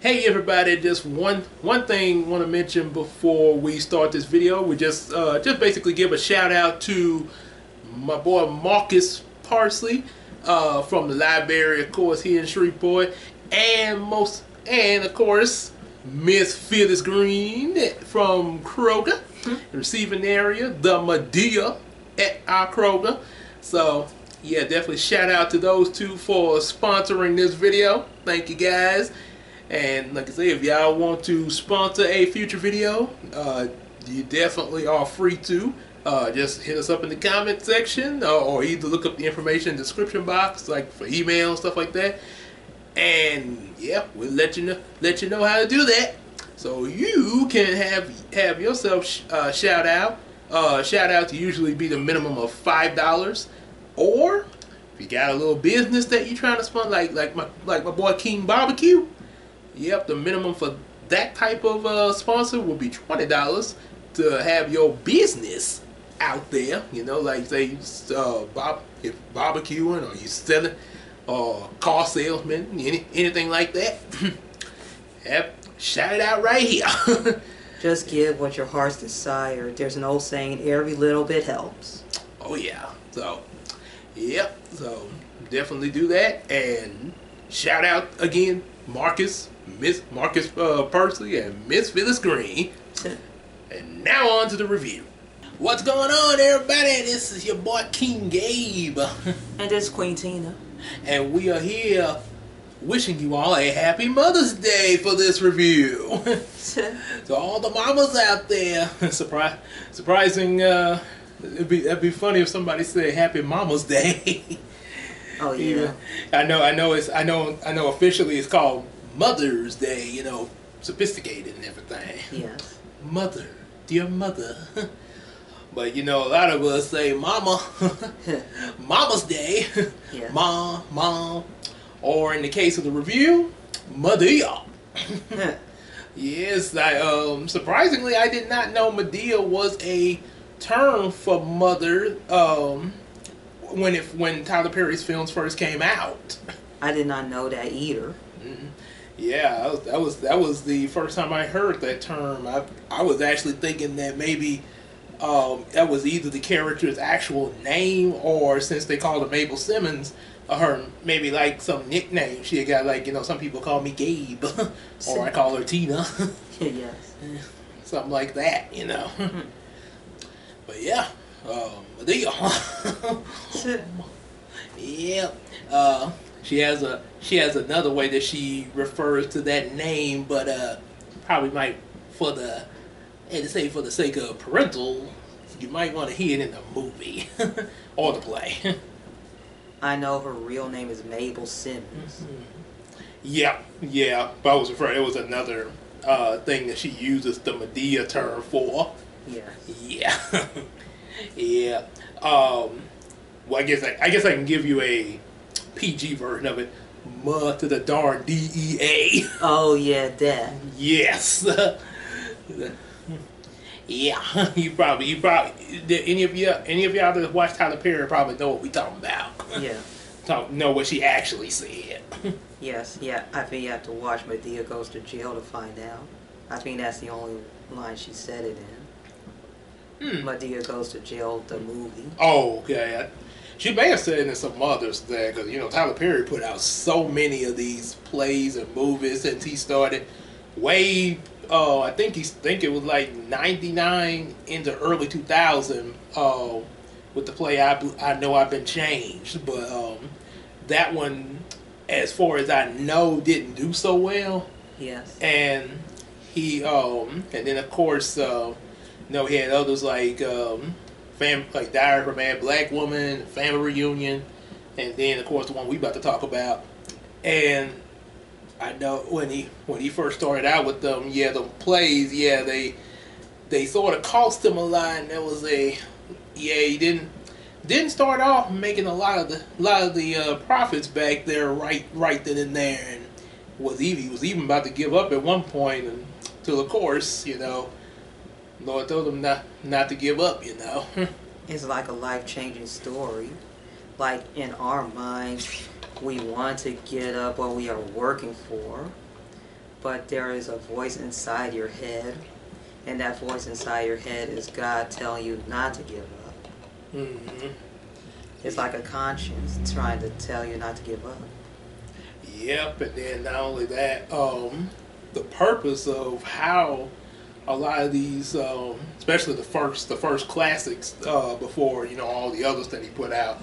Hey everybody, just one thing I want to mention before we start this video. We just basically give a shout out to my boy Marcus Parsley from the library, of course, here in Shreveport, and of course Miss Phyllis Green from Kroger, receiving area, the Medea at our Kroger. So yeah, definitely shout out to those two for sponsoring this video. Thank you guys. And like I say, if y'all want to sponsor a future video, you definitely are free to. Just hit us up in the comment section, or either look up the information in the description box, like for email and stuff like that. And yeah, we'll let you know how to do that, so you can have yourself shout out. Shout out to usually be the minimum of $5, or if you got a little business that you're trying to sponsor, like my boy King Barbecue. Yep, the minimum for that type of sponsor will be $20 to have your business out there. You know, like say if barbecuing, or you selling, or car salesman, anything like that. Yep, shout it out right here. Just give what your heart's desire. There's an old saying, every little bit helps. Oh yeah, so yep, so definitely do that. And shout out again, Marcus Parsley and Miss Phyllis Green. And now on to the review. What's going on, everybody? This is your boy King Gabe. And this is Queen Tina. And we are here wishing you all a happy Mother's Day for this review. To all the mamas out there. Surprising, that'd be funny if somebody said Happy Mama's Day. Oh yeah. I know officially it's called Mother's Day, you know, sophisticated and everything. Yes. Mother, dear mother. But you know, a lot of us say mama. Mama's Day. Yeah. Mom. Or in the case of the review, Medea. Yes, surprisingly I did not know Medea was a term for mother when Tyler Perry's films first came out. I did not know that either. Yeah, that was the first time I heard that term. I was actually thinking that maybe that was either the character's actual name, or since they called her Mabel Simmons, her maybe like some nickname she had got, like, you know, some people call me Gabe, or I call her Tina. Yes. Something like that, you know. But yeah, Medea. Yeah. She has another way that she refers to that name, but probably might, for the sake of parental, you might want to hear it in the movie or the play. I know her real name is Mabel Simmons. Yeah, but I was afraid it was another thing that she uses the Medea term for. Yeah. Yeah. Yeah. Well, I guess I can give you a PG version of it. Ma to the darn DEA. Oh yeah, that. Yes. Yeah. You probably any of y'all that watch Tyler Perry probably know what we talking about. Yeah. Know what she actually said. Yes. Yeah. I think you have to watch Medea Goes to Jail to find out. I think that's the only line she said it in. Medea Goes to Jail, the movie. Oh, okay. She may have said it in some others there, because, you know, Tyler Perry put out so many of these plays and movies since he started way, I think it was like 99 into early 2000 with the play I Know I've Been Changed. But that one, as far as I know, didn't do so well. Yes. And he, and then of course, no, he had others like Diary of a Mad Black Woman, Family Reunion, and then of course the one we about to talk about. And I know when he first started out with them, yeah, the plays, yeah, they sort of cost him a lot. And there was he didn't start off making a lot of the profits back there right then and there, and he was even about to give up at one point, until of course, you know, Lord told him not to give up, you know. It's like a life-changing story. Like, in our minds, we want to get up what we are working for, but there is a voice inside your head, and that voice inside your head is God telling you not to give up. Mm-hmm. It's like a conscience trying to tell you not to give up. Yep, and then not only that, the purpose of how a lot of these, especially the first classics, before all the others that he put out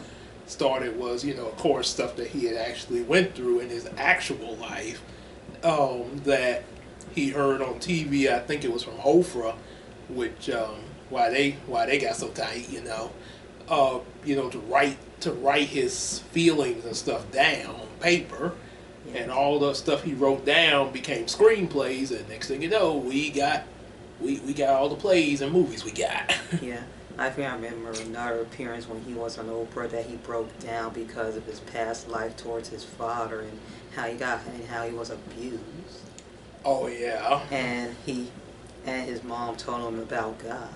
started, was of course stuff that he had actually went through in his actual life, that he heard on TV. I think it was from Oprah, which why they got so tight, to write his feelings and stuff down on paper. And all the stuff he wrote down became screenplays, and next thing you know, we got all the plays and movies we got. Yeah, I think I remember another appearance when he was on Oprah that he broke down because of his past life towards his father and how he was abused. Oh yeah. And his mom told him about God.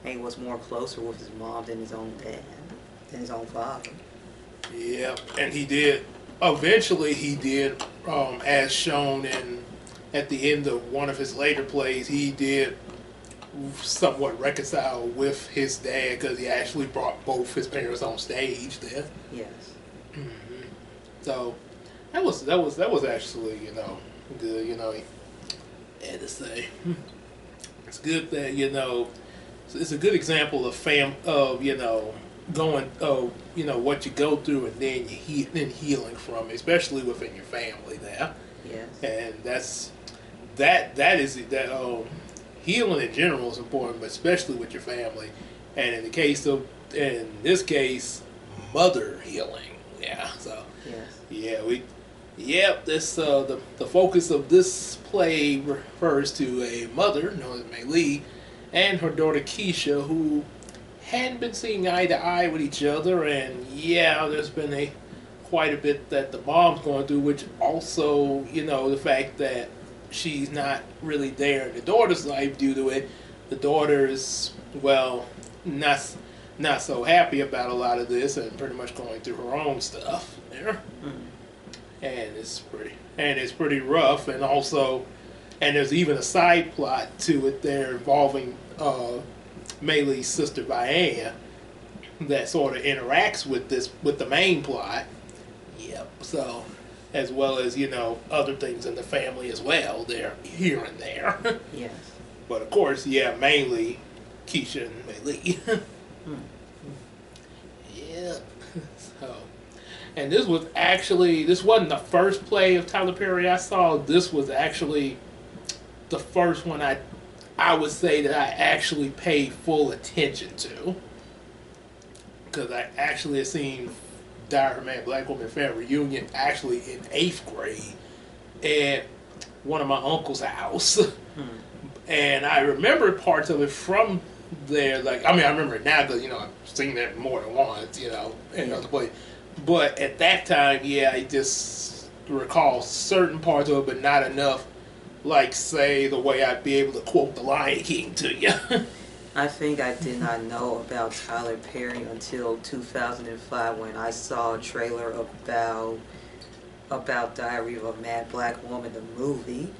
And he was more closer with his mom than his own dad, than his own father. Yeah, and he did. Eventually, he did, as shown at the end of one of his later plays, he did somewhat reconcile with his dad, because he actually brought both his parents on stage there. Yes. Mm-hmm. So that was actually good. I had to say it's good that it's a good example of going what you go through, and then then healing from it, especially within your family there. Yes. And that is healing in general is important, but especially with your family. And in this case, mother healing. Yeah. So yes. This the focus of this play refers to a mother known as Mei Lee and her daughter Keisha, who hadn't been seeing eye to eye with each other, and there's been quite a bit that the mom's going through, which also, the fact that she's not really there in the daughter's life due to it. The daughter is, not so happy about a lot of this, and pretty much going through her own stuff there. Mm-hmm. And it's pretty rough, and there's even a side plot to it there involving Mei Lee's sister Diane that sort of interacts with the main plot. Yep. So, as well as other things in the family as well, there here and there. Yes. But of course, mainly Keisha and Mei Lee. Yeah. So, and this wasn't the first play of Tyler Perry I saw. This was actually the first one I would say that I actually paid full attention to, because I actually had seen Dire Man Black Woman Fan Reunion actually in 8th grade at one of my uncle's house. And I remember parts of it from there. I remember it now because I've seen that more than once, in other places. But at that time, I just recall certain parts of it, but not enough. Like, say, the way I'd be able to quote The Lion King to you. I think I did not know about Tyler Perry until 2005 when I saw a trailer about Diary of a Mad Black Woman, the movie.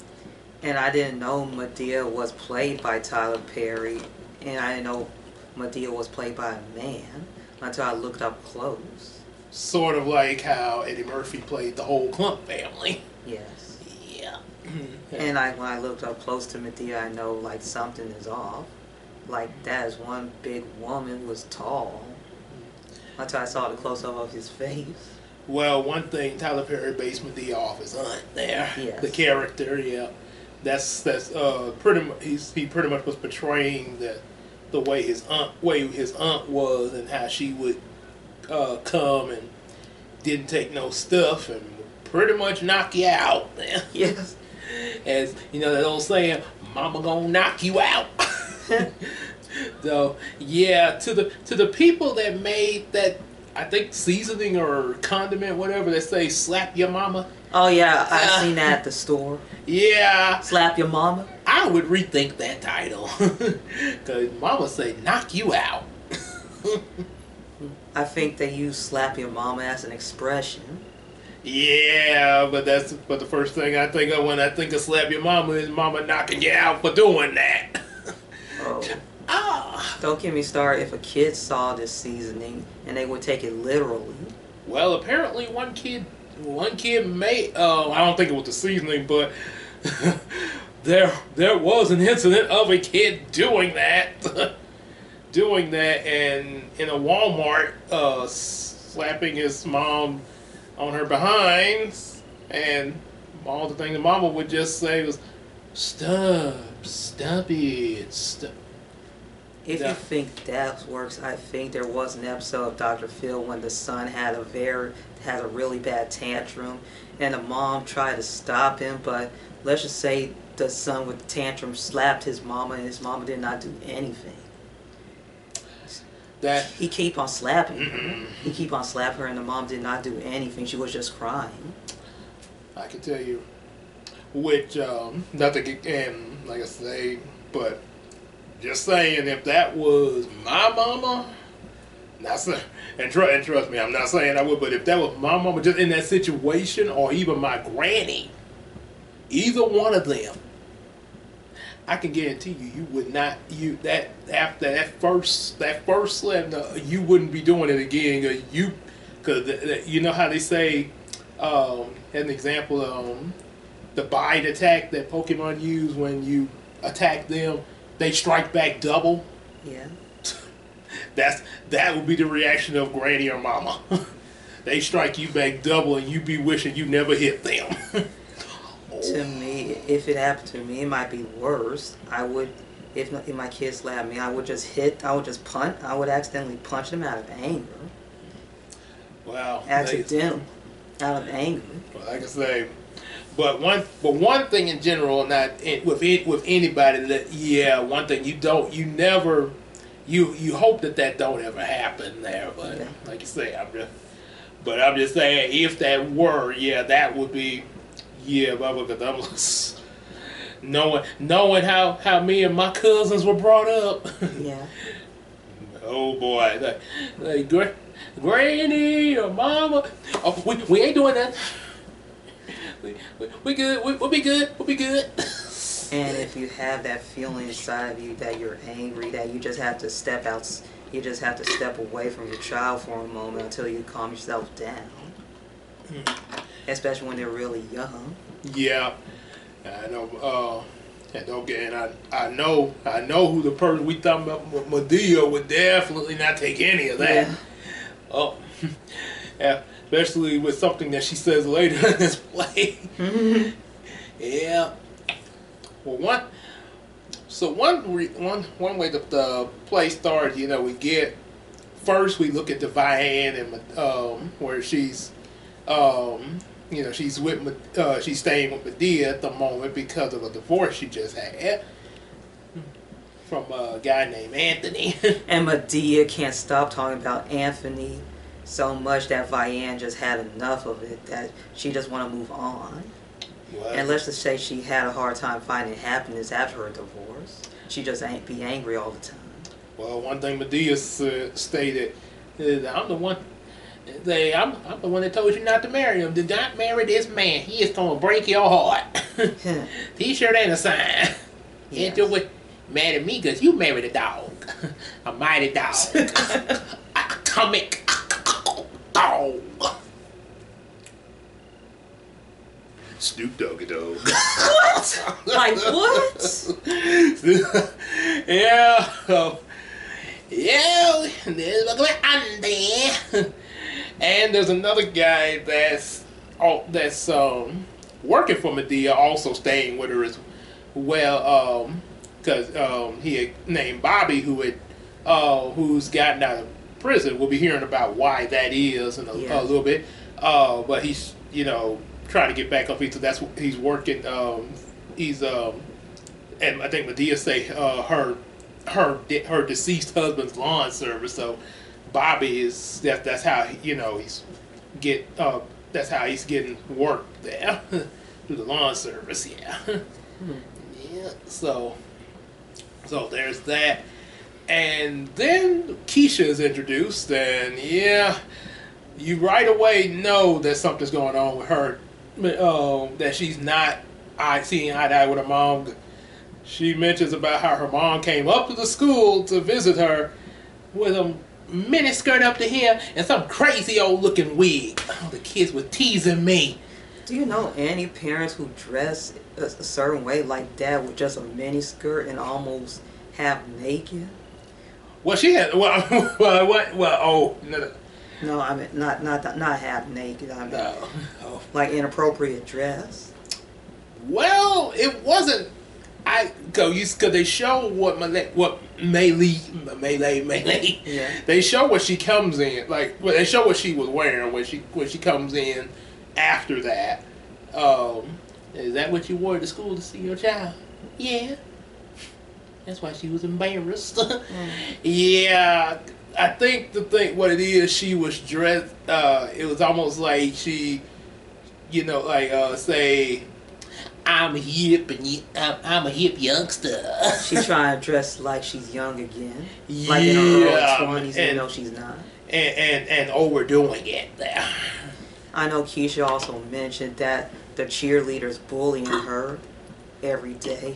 And I didn't know Medea was played by Tyler Perry, and I didn't know Medea was played by a man until I looked up close. Sort of like how Eddie Murphy played the whole Clump family. Yes. Yeah. And when I looked up close to Medea, I know something is off. That is one big woman was tall. Until I saw the close up of his face. Well, one thing Tyler Perry based Medea off his aunt there. Yes. The character, That's pretty much he pretty much was portraying the way his aunt was, and how she would come and didn't take no stuff and pretty much knock you out. Yes. As that old saying, "Mama gonna knock you out." So to the people that made that, I think seasoning or condiment, whatever, that say "slap your mama." Oh yeah, I've seen that at the store. Yeah. Slap your mama. I would rethink that title, because Mama say knock you out. I think they use "slap your mama" as an expression. Yeah, but the first thing I think of when I think of slap your mama is mama knocking you out for doing that. Oh, Ah. don't get me started. If a kid saw this seasoning and they would take it literally. Well, apparently one kid may. I don't think it was the seasoning, but there was an incident of a kid doing that, doing that, and in a Walmart, slapping his mom on her behind, and all the thing the mama would just say was, stop it, stop. If you think that works, I think there was an episode of Dr. Phil when the son had a really bad tantrum, and the mom tried to stop him. But let's just say the son with the tantrum slapped his mama, and his mama did not do anything. He keep on slapping her. He keep on slapping her, and the mom did not do anything. She was just crying. I can tell you, which nothing, and like I say, but. Just saying, if that was my mama, and trust me, I'm not saying I would, but if that was my mama just in that situation, or even my granny, either one of them, I can guarantee you would not, after that first slap, no, you wouldn't be doing it again, because you know how they say, an example, the bite attack that Pokemon use when you attack them. They strike back double. Yeah. That would be the reaction of Granny or Mama. They strike you back double, and you be wishing you never hit them. To me, if it happened to me, it might be worse. I would, if my kids slapped me, I would just punch. I would accidentally punch them out of anger. Wow. Accidental, out of anger. Well, like I say. But one thing in general, not with anybody, that one thing you hope that don't ever happen there. But like you say, I'm just saying, if that were, that would be, because knowing how me and my cousins were brought up. Yeah. Oh boy, like Granny or Mama, oh, we ain't doing that. We good. We'll be good. We'll be good. And if you have that feeling inside of you that you're angry, that you just have to step out, you just have to step away from your child for a moment until you calm yourself down. Especially when they're really young. Yeah, I know. And I know who the person we talking about. Medea would definitely not take any of that. Yeah. Oh, yeah. Especially with something that she says later in this play. Yeah. Well, one way the play starts, we get first we look at the Vian and where she's she's staying with Medea at the moment because of a divorce she just had from a guy named Anthony. And Medea can't stop talking about Anthony so much that Vian just had enough of it, that she just want to move on. What? And let's just say she had a hard time finding happiness after her divorce. She just ain't be angry all the time. Well, one thing Medea stated is, I'm the one that told you not to marry him. Do not marry this man. He is going to break your heart. T-shirt ain't a sign. Yes. You're mad at me because you married a dog. A mighty dog. A comic dog. Snoop Doggy Dog. What? Like what? Yeah. Yeah. There's Andy. And there's another guy that's working for Medea, also staying with her as well. Because he had named Bobby, who's gotten out of prison. We'll be hearing about why that is in a little bit. But he's trying to get back up. So that's what he's working. And I think Medea say her deceased husband's lawn service. So Bobby is that's how he's that's how he's getting work there through the lawn service. Yeah. Yeah. So there's that. And then Keisha is introduced, and you right away know that something's going on with her. That she's not seeing eye to eye with her mom. She mentions about how her mom came up to the school to visit her with a mini skirt up to here and some crazy old looking wig. Oh, the kids were teasing me. Do you know any parents who dress a certain way like that with just a mini skirt and almost half naked? Well, she had oh no. No, I mean not half naked. I mean No. Oh. like inappropriate dress. Well, it wasn't. Cause they show what Melee. Yeah. They show what she comes in they show what she was wearing when she comes in after that. Is that what you wore to school to see your child? Yeah. That's why she was embarrassed. Yeah. I think what it is, she was dressed. It was almost like she, say, I'm hip and I'm a hip youngster. She's trying to dress like she's young again, Yeah, like in her early 20s, even though she's not. And overdoing it there. I know Keisha also mentioned that the cheerleaders bullying her every day.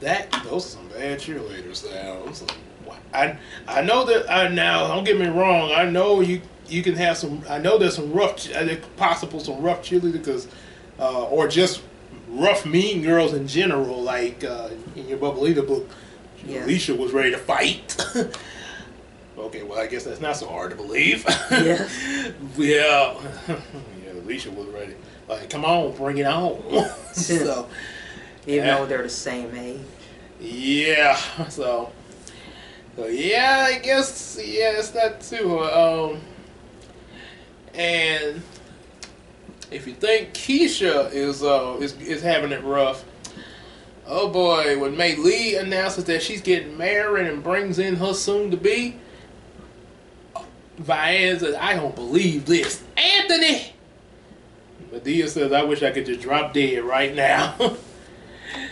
Those are some bad cheerleaders now. I know that now. Don't get me wrong. I know you can have some. I know there's some rough, possible some rough cheerleaders because, or just rough mean girls in general. Like in your Bubblita book, Yeah. Alicia was ready to fight. Okay, well I guess that's not so hard to believe. Yeah. Yeah, Alicia was ready. Like, come on, bring it on. So. Even though they're the same age. Yeah, so yeah, I guess it's that too. And if you think Keisha is having it rough, oh boy, when May Lee announces that she's getting married and brings in her soon to be, Vianne says, "I don't believe this, Anthony." Medea says, "I wish I could just drop dead right now."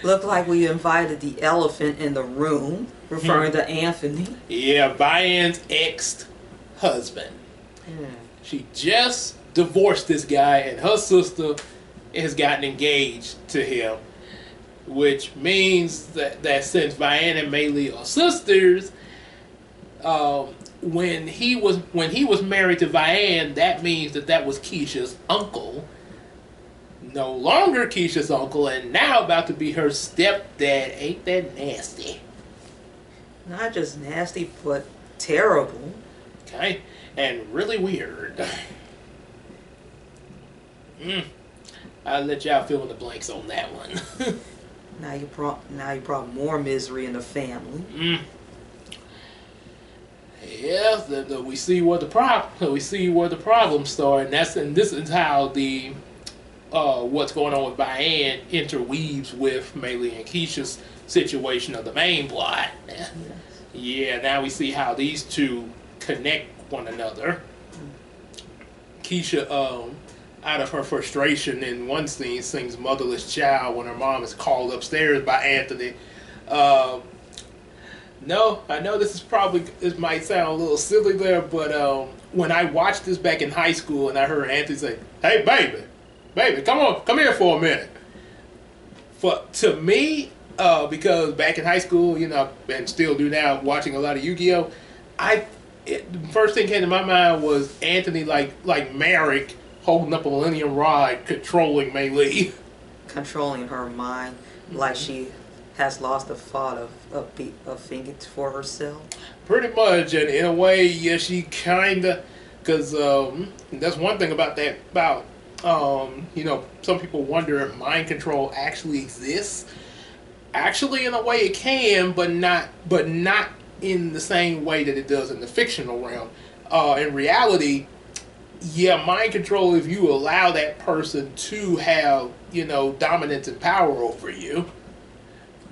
Look like we invited the elephant in the room, referring to Anthony. Yeah, Vianne's ex-husband. She just divorced this guy, and her sister has gotten engaged to him, which means that since Vianne and Maylee are sisters, when he was married to Vianne, that means that was Keisha's uncle. No longer Keisha's uncle, and now about to be her stepdad. Ain't that nasty? Not just nasty, but terrible. Okay, and really weird. I'll let y'all fill in the blanks on that one. Now you brought more misery in the family. Yeah, we see where the problem started, and this is how the what's going on with Vianne interweaves with Maylee and Keisha's situation of the main plot. Yes. Yeah, now we see how these two connect one another. Keisha, out of her frustration in one scene, sings "Motherless Child" when her mom is called upstairs by Anthony. No, I know this might sound a little silly there, but when I watched this back in high school and I heard Anthony say, "Hey, baby, come here for a minute." To me, because back in high school, and still do now, watching a lot of Yu-Gi-Oh, the first thing came to my mind was Anthony, like Merrick, holding up a Millennium Rod, controlling Mei Lee. Controlling her mind, like she has lost the thought of thinking for herself. Pretty much, and in a way, yeah, she kinda, because that's one thing about that. Some people wonder if mind control actually exists. Actually, in a way, it can, but not in the same way that it does in the fictional realm. In reality, yeah, mind control, if you allow that person to have, dominance and power over you.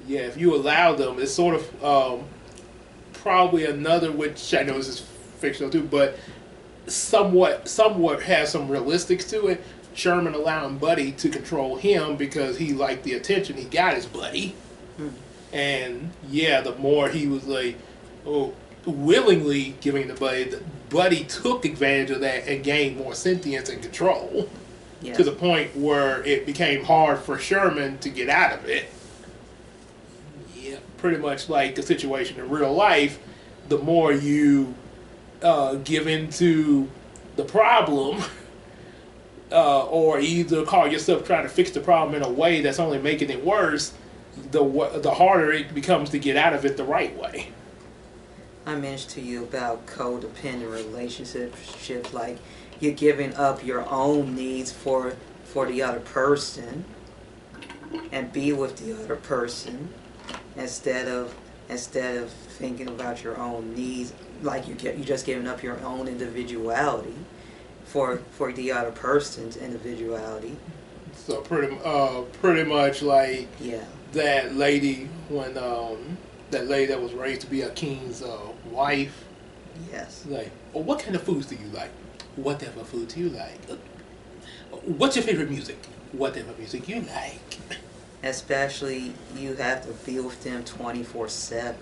Yeah, if you allow them, it's sort of probably another, which I know this is fictional too, but somewhat has some realistics to it. Sherman allowing Buddy to control him because he liked the attention he got his buddy. And yeah, the more he was like, "Oh, willingly giving the buddy took advantage of that and gained more sentience and control to the point where it became hard for Sherman to get out of it. Yeah, pretty much like the situation in real life. The more you give into the problem, or either call yourself trying to fix the problem in a way that's only making it worse, the harder it becomes to get out of it the right way. I mentioned to you about codependent relationships, like you're giving up your own needs for the other person and be with the other person instead of thinking about your own needs, like you just giving up your own individuality for the other person's individuality. So pretty much like that lady when that lady that was raised to be a king's wife. Yes. Like, oh, what kind of foods do you like? Whatever food you like. What's your favorite music? Whatever music you like. Especially you have to be with them 24/7.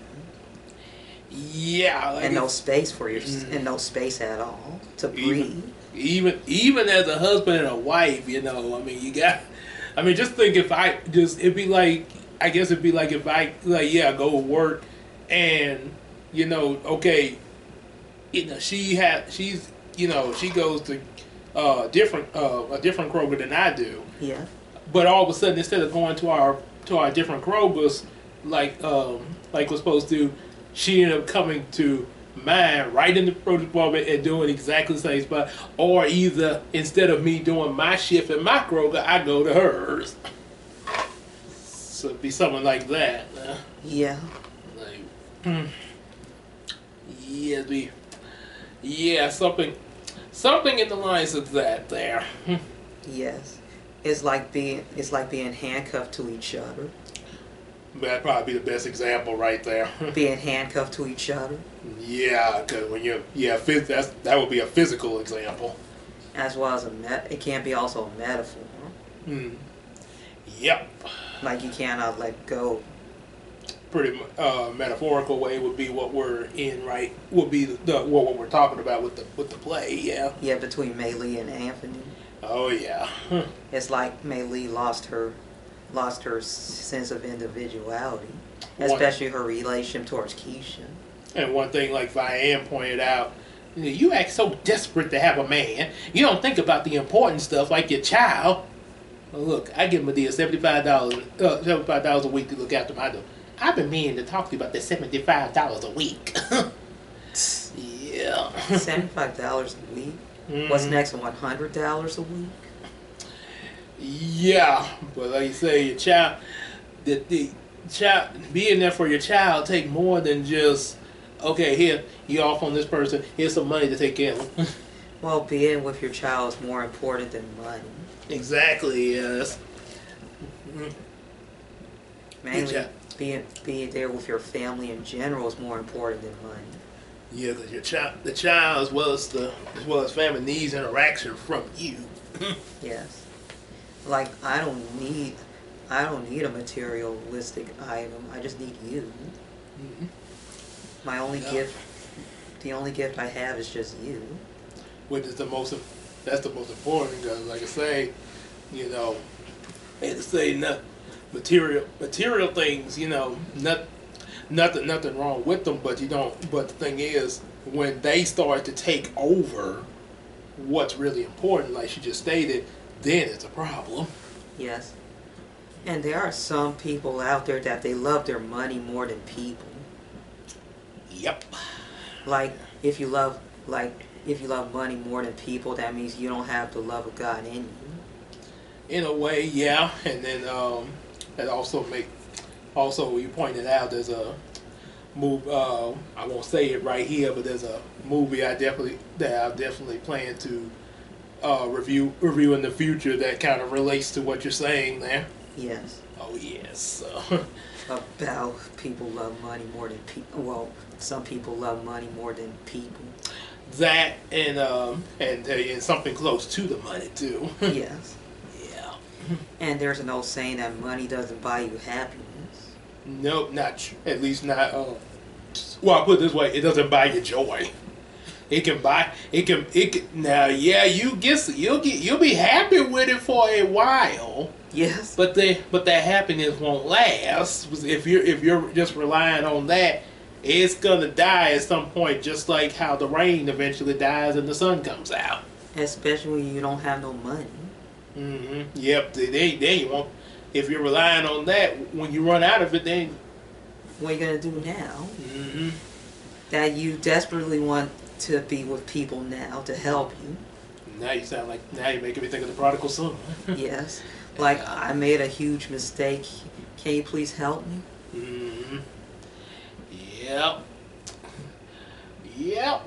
Yeah. Like and no space for your and no space at all to breathe. Even as a husband and a wife, you know, I mean, just think it'd be like, I guess it'd be like if I, like, yeah, go to work and, you know, okay, you know, she goes to a different Kroger than I do. Yeah. But all of a sudden, instead of going to our different Krogers, like we're supposed to, she ended up coming to mine right in the produce department and doing exactly the same spot. Or either instead of me doing my shift at my Kroger, I go to hers. So it'd be something like that. Yeah. Like, yeah, something in the lines of that there. Yes. It's like being handcuffed to each other. That'd probably be the best example right there. Being handcuffed to each other. Yeah, because when that would be a physical example. As well as it can be also a metaphor. Yep. Like you cannot let go. Pretty metaphorical way would be what we're in, right? Would be what we're talking about with the play. Yeah. Yeah, between Mei Lee and Anthony. Oh yeah. It's like Mei Lee lost her sense of individuality, especially her relation towards Keisha. And one thing, like Vianne pointed out, you act so desperate to have a man. You don't think about the important stuff like your child. Well, look, I give Medea $75 a week to look after my dog. I've been meaning to talk to you about that $75 a week. Yeah. $75 a week? What's next? $100 a week? Yeah, but like you say, your child, the child, being there for your child take more than just, okay, here, you off on this person, here's some money to take care of them. Well, being with your child is more important than money. Exactly, yes. Mainly, being there with your family in general is more important than money. Yeah, because the child as well as family needs interaction from you. Yes. Like I don't need a materialistic item. I just need you. My only gift, the only gift I have is just you. Which is that's the most important, because like I say, you know, and to say material things, you know, nothing wrong with them, but but the thing is, when they start to take over what's really important, like she just stated, then it's a problem. Yes. And there are some people out there that they love their money more than people. Yep. Like if you love money more than people, that means you don't have the love of God in you. In a way, yeah. And then that also you pointed out there's a movie, I won't say it right here, but there's a movie I definitely plan to review in the future that kind of relates to what you're saying there. Yes. Oh yes. About people love money more than people. Well, some people love money more than people. That and something close to the money too. Yes. Yeah. And there's an old saying that money doesn't buy you happiness. Nope, at least not Well, I put it this way: it doesn't buy you joy. It can buy. It can. Now, yeah, you'll be happy with it for a while. Yes. But that happiness won't last. If you're just relying on that, it's gonna die at some point. Just like how the rain eventually dies and the sun comes out. Especially when you don't have no money. Mm-hmm. Yep. Then you won't. If you're relying on that, when you run out of it, then what are you gonna do now? Mm-hmm. That you desperately want to be with people now to help you. Now you're making me think of the prodigal son. Yes. Like, I made a huge mistake. Can you please help me? Mm-hmm. Yep. Yep.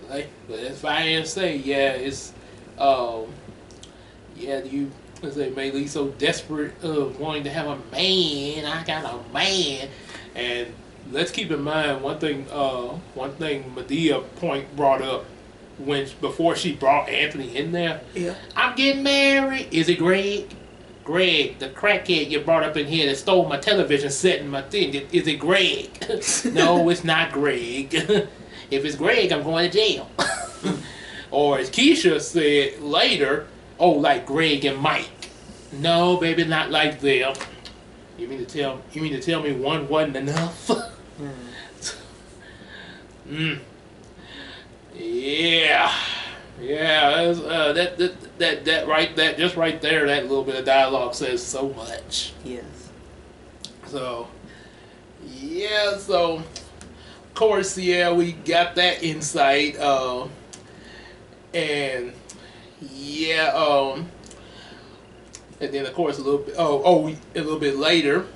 But if I ain't say, yeah, it's yeah, you let's say mainly so desperate of wanting to have a man. I got a man. And let's keep in mind one thing Medea brought up before she brought Anthony in there. Yeah. I'm getting married. Is it Greg? Greg, the crackhead you brought up in here that stole my television set and my thing. Is it Greg? No, it's not Greg. If it's Greg, I'm going to jail. Or as Keisha said later, oh, like Greg and Mike. No, baby, not like them. You mean to tell me one wasn't enough? Yeah. Yeah, just right there, that little bit of dialogue says so much. Yes. So, yeah, of course, yeah, we got that insight, and yeah, and then of course a little bit later,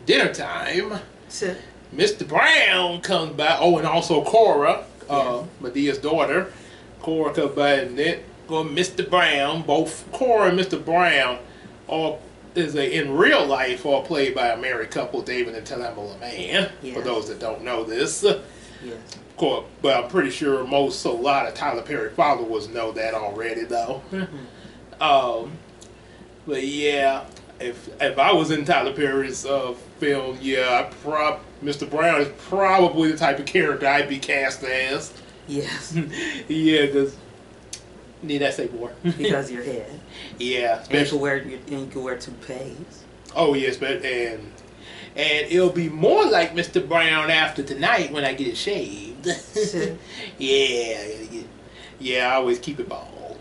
dinner time. So, Mr. Brown comes by. Oh, and also Cora, Medea's daughter. Cora comes by, and then Mr. Brown. Both Cora and Mr. Brown in real life are played by a married couple, David and Talamba LeMan. Yes. For those that don't know this. yes. Of course, but I'm pretty sure a lot of Tyler Perry followers know that already, though. But yeah, if I was in Tyler Perry's film, yeah, Mr. Brown is probably the type of character I'd be cast as. Yes. Yeah, because need I say more? Because your head. Yeah, And you can wear toupees. Oh yes, and it'll be more like Mr. Brown after tonight when I get it shaved. Yeah, I always keep it bald.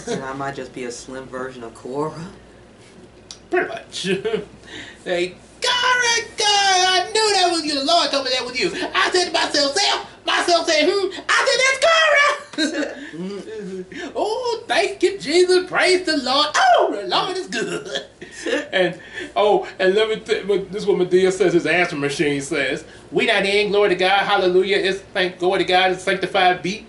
And I might just be a slim version of Cora. Pretty much. Hey, Cora, I knew that was you. The Lord told me that was you. I said to myself said, I said, that's Cora. Oh, thank you, Jesus. Praise the Lord. Oh, the Lord is good. And let me this is what Medea says his answer machine says. We not in, glory to God, hallelujah. It's glory to God, it's sanctified beat.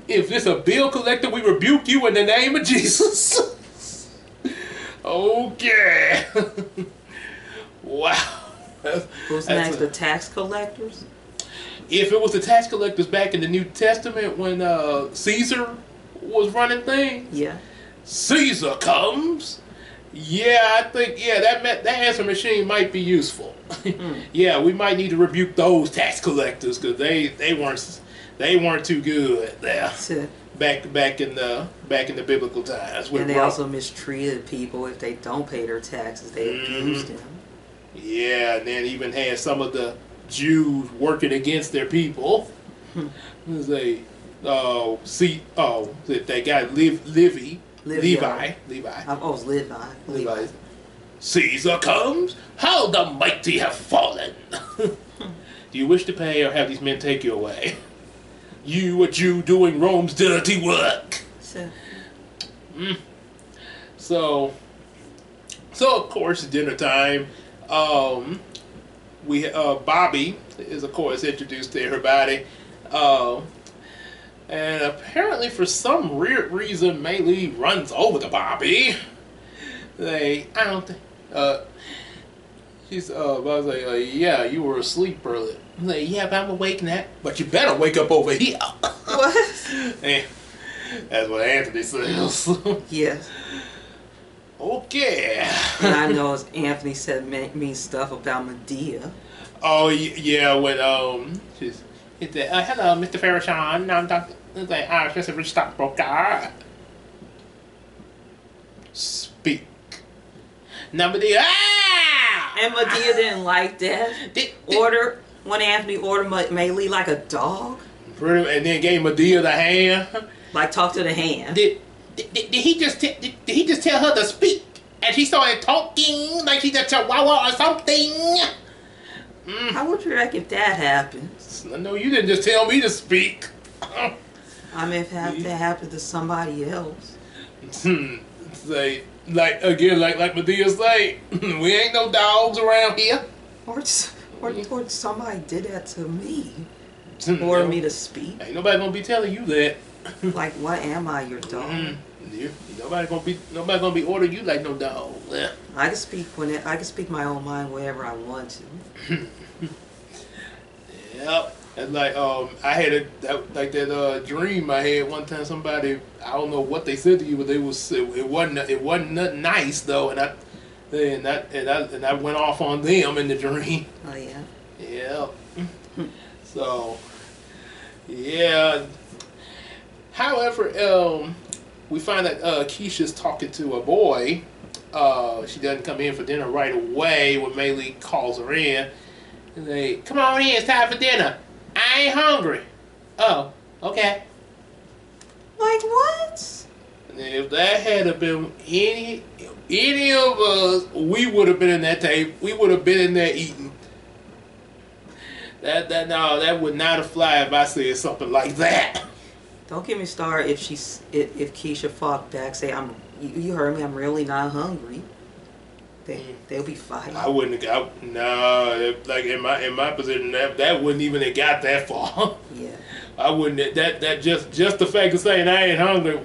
If it's a bill collector, we rebuke you in the name of Jesus. Okay. Wow. Who's next? The tax collectors? If it was the tax collectors back in the New Testament when Caesar was running things. Yeah. Caesar comes. Yeah, I think that answer machine might be useful. Yeah, we might need to rebuke those tax collectors because they weren't too good there. Back in the biblical times. And they also mistreated people if they don't pay their taxes. They abused them. Yeah, and then even had some of the Jews working against their people. That guy Levi. Oh, it's Levi. Caesar comes. How the mighty have fallen. Do you wish to pay or have these men take you away? You, a Jew, doing Rome's dirty work. So of course, dinner time. Bobby is of course introduced to everybody, and apparently for some weird reason, Mei Li runs over to Bobby. She's I was like, yeah, you were asleep earlier. I'm like, yeah, but I'm awake now. But you better wake up over here. What? And that's what Anthony says. Yes. Okay. And I know Anthony said mean stuff about Medea. Oh yeah, when He said, hello, Mr. Farrakhan. I'm Dr. He's like, just a rich stockbroker. Speak. Number D. And Madea didn't like that. When Anthony ordered Maylee like a dog. And then gave Madea the hand. Like talk to the hand. Did he just tell her to speak? And she started talking like she just chihuahua or something. I would react if that happens. No, you didn't just tell me to speak. I mean, if that happened to somebody else. Say, like Medea's like, we ain't no dogs around here. Or somebody did that to me. Order me to speak. Ain't nobody gonna be telling you that. Like, what am I, your dog? Nobody gonna be ordering you like no dog. Yeah. I can speak my own mind whenever I want to. Yep. And like I had that dream I had one time. Somebody, I don't know what they said to you, but it wasn't nothing nice though, and I went off on them in the dream. Oh yeah. Yeah. So yeah. However, we find that Keisha's talking to a boy. She doesn't come in for dinner right away when Maylee calls her in. And they, come on in, it's time for dinner. I ain't hungry. Oh, okay. Like what? And if that had been any of us, we would have been in that table. We would have been in there eating. That would not have fly if I said something like that. Don't get me started if Keisha fought back, say you heard me, I'm really not hungry. They'll be fighting. I wouldn't have got like in my position that wouldn't even have got that far. Yeah. I wouldn't that just the fact of saying I ain't hungry.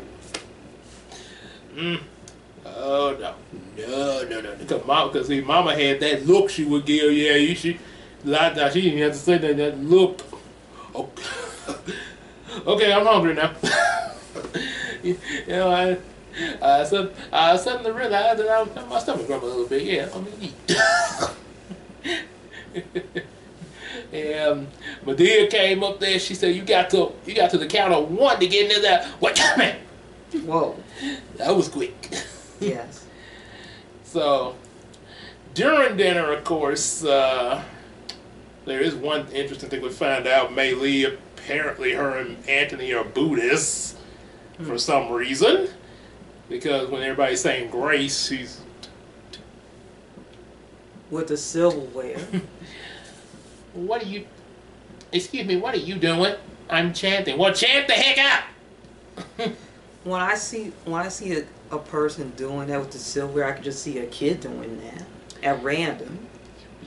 Oh no. Because see, Mama had that look she would give. Yeah, she didn't even have to say that look. Okay, I'm hungry now. You know, I suddenly realized that my stomach grumbled a little bit. Yeah, I'm gonna eat. And Madea came up there. She said, "You got to the count of one to get into that." What? Man. Whoa. That was quick. Yes. So during dinner, of course, there is one interesting thing we find out. Maylee, apparently, her and Anthony are Buddhists for some reason. Because when everybody's saying grace, she's with the silverware. What are you? Excuse me. What are you doing? I'm chanting. Well, chant the heck up. When I see a person doing that with the silverware, I can just see a kid doing that at random.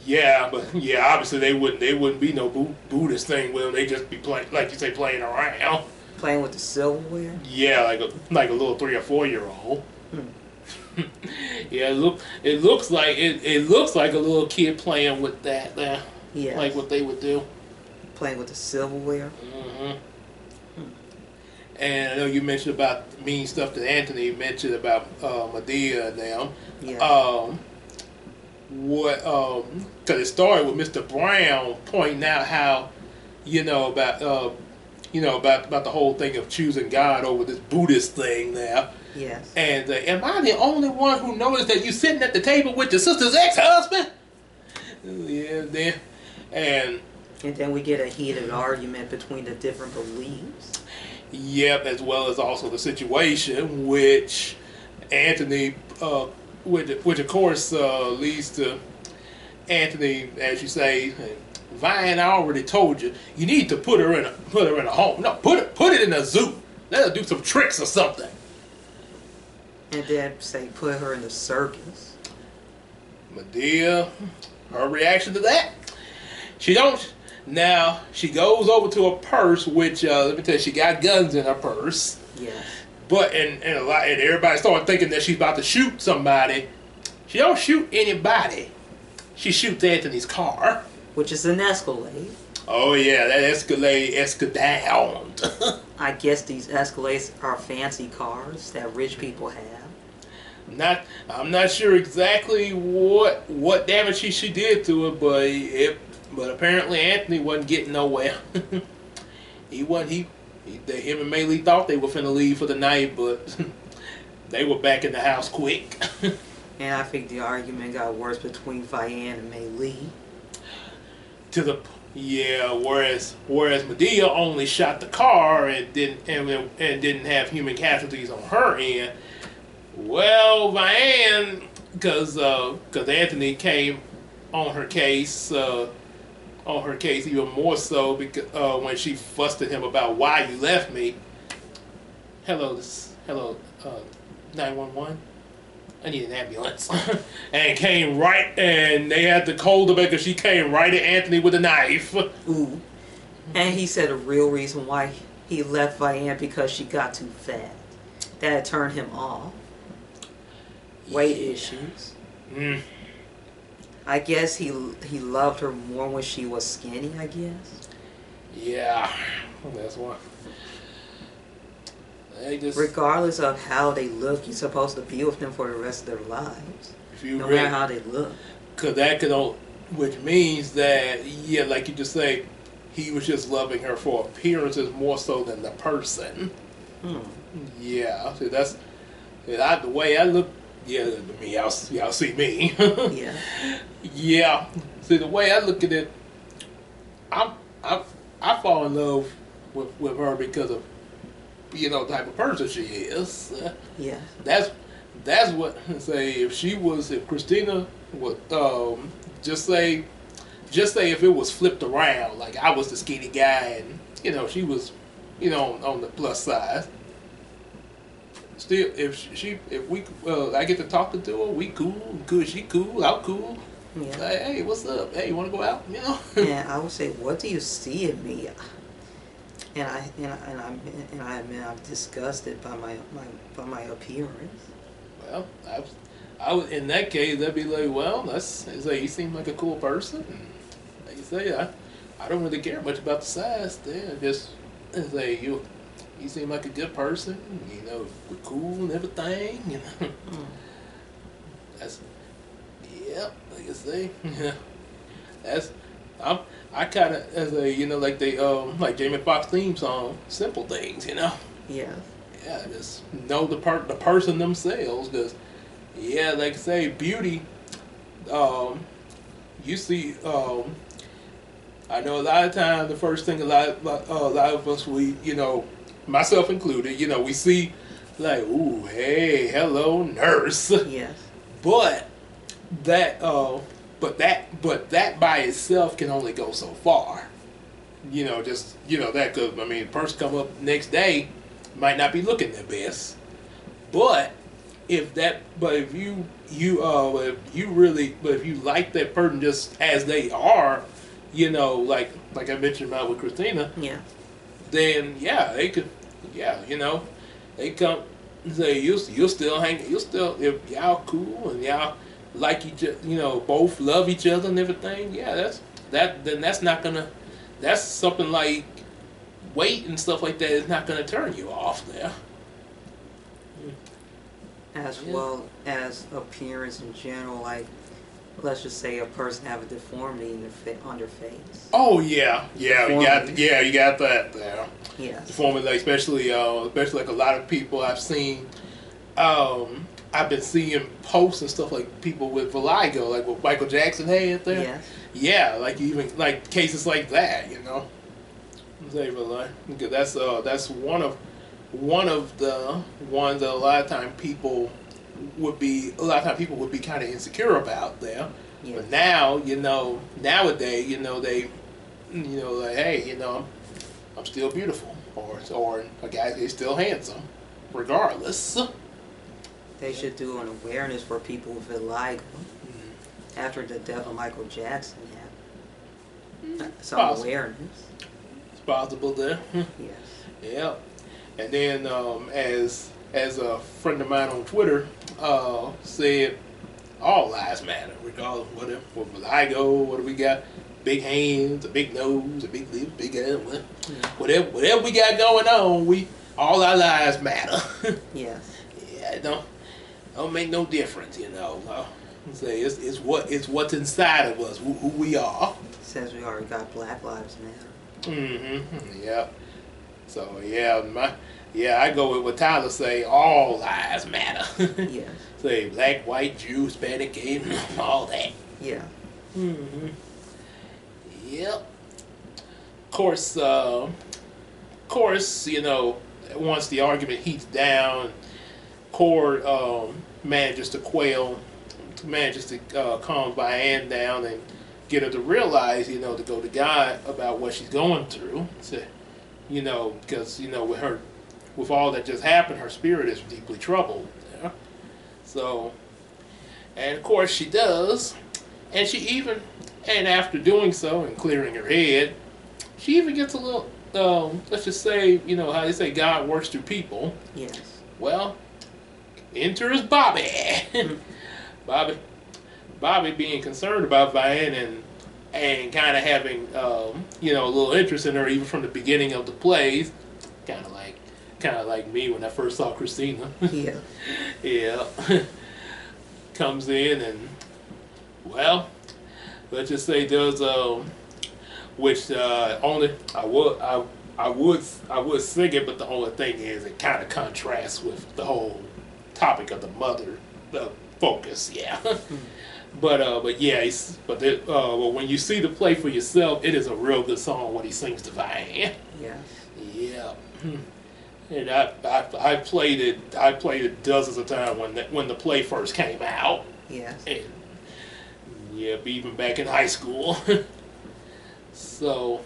Yeah, but obviously they wouldn't be no Buddhist thing. Well, they just be playing, like you say, playing around. Playing with the silverware? Yeah, like a little 3 or 4 year old. Yeah, it looks like a little kid playing with that. Yeah. Like what they would do. Playing with the silverware. And I know you mentioned about mean stuff that Anthony mentioned about Madea and them. Yeah. Because it started with Mr. Brown pointing out how, about the whole thing of choosing God over this Buddhist thing now. Yes. And am I the only one who noticed that you sitting at the table with your sister's ex-husband? Yeah, and then we get a heated argument between the different beliefs. Yep, as well as also the situation, which Anthony, which of course leads to Anthony, as you say, Vine. I already told you, you need to put her in a home. No, put it in a zoo. Let her do some tricks or something. And then say put her in the circus. Madea, her reaction to that, she don't. Now she goes over to a purse, which let me tell you, she got guns in her purse. Yes. But and everybody started thinking that she's about to shoot somebody. She don't shoot anybody. She shoots Anthony's car, which is an Escalade. Oh yeah, that Escalade. I guess these Escalades are fancy cars that rich people have. I'm not sure exactly what damage she did to it, but apparently Anthony wasn't getting nowhere. he wasn't. Him and Mei Lee thought they were finna leave for the night, but they were back in the house quick. And I think the argument got worse between Vian and Mei Lee. Whereas Medea only shot the car and didn't have human casualties on her end. Well, Vian, because Anthony came on her case even more so because when she fussed at him about why you left me. Hello, 911. I need an ambulance. And came right, and they had to hold her because she came right at Anthony with a knife. Ooh. And he said a real reason why he left Vian because she got too fat. That had turned him off. Weight issues. I guess he loved her more when she was skinny, I guess. Yeah, that's one. Regardless of how they look, you're supposed to be with them for the rest of their lives. No matter how they look. Which means that, yeah, like you just say, he was just loving her for appearances more so than the person. Yeah, so that's the way I look. Yeah, to me, y'all see me. Yeah. Yeah. See, the way I look at it, I fall in love with her because of the type of person she is. Yeah. That's what say if Christina would just say if it was flipped around, like I was the skinny guy and she was on the plus size. Still, I get to talking to her, we cool, good, she cool, I'm cool. Yeah. Like, hey, what's up? Hey, you want to go out? Yeah, I would say, what do you see in me? And I admit I'm disgusted by my appearance. Well, I would, in that case, I'd be like, well, you seem like a cool person. Like you say, I don't really care much about the size. There, just say you seem like a good person. We're cool and everything. That's like I say. That's I kind of like they like Jamie Foxx theme song, Simple Things. Yeah. Yeah, just know the person themselves, because like I say, beauty. You see, I know a lot of times the first thing a lot of us myself included, we see like, ooh, hey, hello, nurse. Yes. But that by itself can only go so far. That because the person come up next day might not be looking their best, but if you like that person just as they are, like I mentioned about with Christina, then they could, they come and say you'll still if y'all cool and y'all like each both love each other and everything, that's something like weight and stuff like that is not gonna turn you off there. As well as appearance in general, like let's just say a person have a deformity on their face. Oh yeah, you got that there. Yes. Deformity, like especially like a lot of people I've seen. I've been seeing posts and stuff like people with vitiligo, like what Michael Jackson had there. Yes. Yeah, like even like cases like that, Because that's one of the ones that a lot of time people would be kind of insecure about there. Yes. But now, nowadays, they, like, hey, I'm still beautiful, or a guy is still handsome, regardless. They should do an awareness for people with vitiligo. After the death of Michael Jackson, some awareness. It's possible there. Yes. Yeah. And then as a friend of mine on Twitter said, all lives matter, regardless of what vitiligo, what do we got? Big hands, a big nose, a big lips, big ass, whatever we got going on, all our lives matter. Yes. Yeah, it don't make no difference, Say it's what's inside of us, who we are. Says we already got Black Lives Matter. Mm-hmm. Yeah. So I go with what Tyler say. All lives matter. Yes. Say black, white, Jew, Hispanic, Asian, all that. Yeah. Mm-hmm. Yep. Course, once the argument heats down, Cord manages to calm Diane down and get her to realize, to go to God about what she's going through. So, because with all that just happened, her spirit is deeply troubled. Yeah? So, and of course she does, and and after doing so and clearing her head, she even gets a little. Let's just say, how they say God works through people. Yes. Well, enters Bobby. Bobby being concerned about Diane and kind of having a little interest in her even from the beginning of the plays, kind of like me when I first saw Christina. Yeah. Yeah. Comes in and, well, let's just say does which only I would sing it, but the only thing is it kind of contrasts with the whole topic of the mother, the focus. Yeah. But when you see the play for yourself, it is a real good song when he sings to Diane. Yeah. Yeah. And I played it dozens of times when the play first came out. Yes. And even back in high school. So,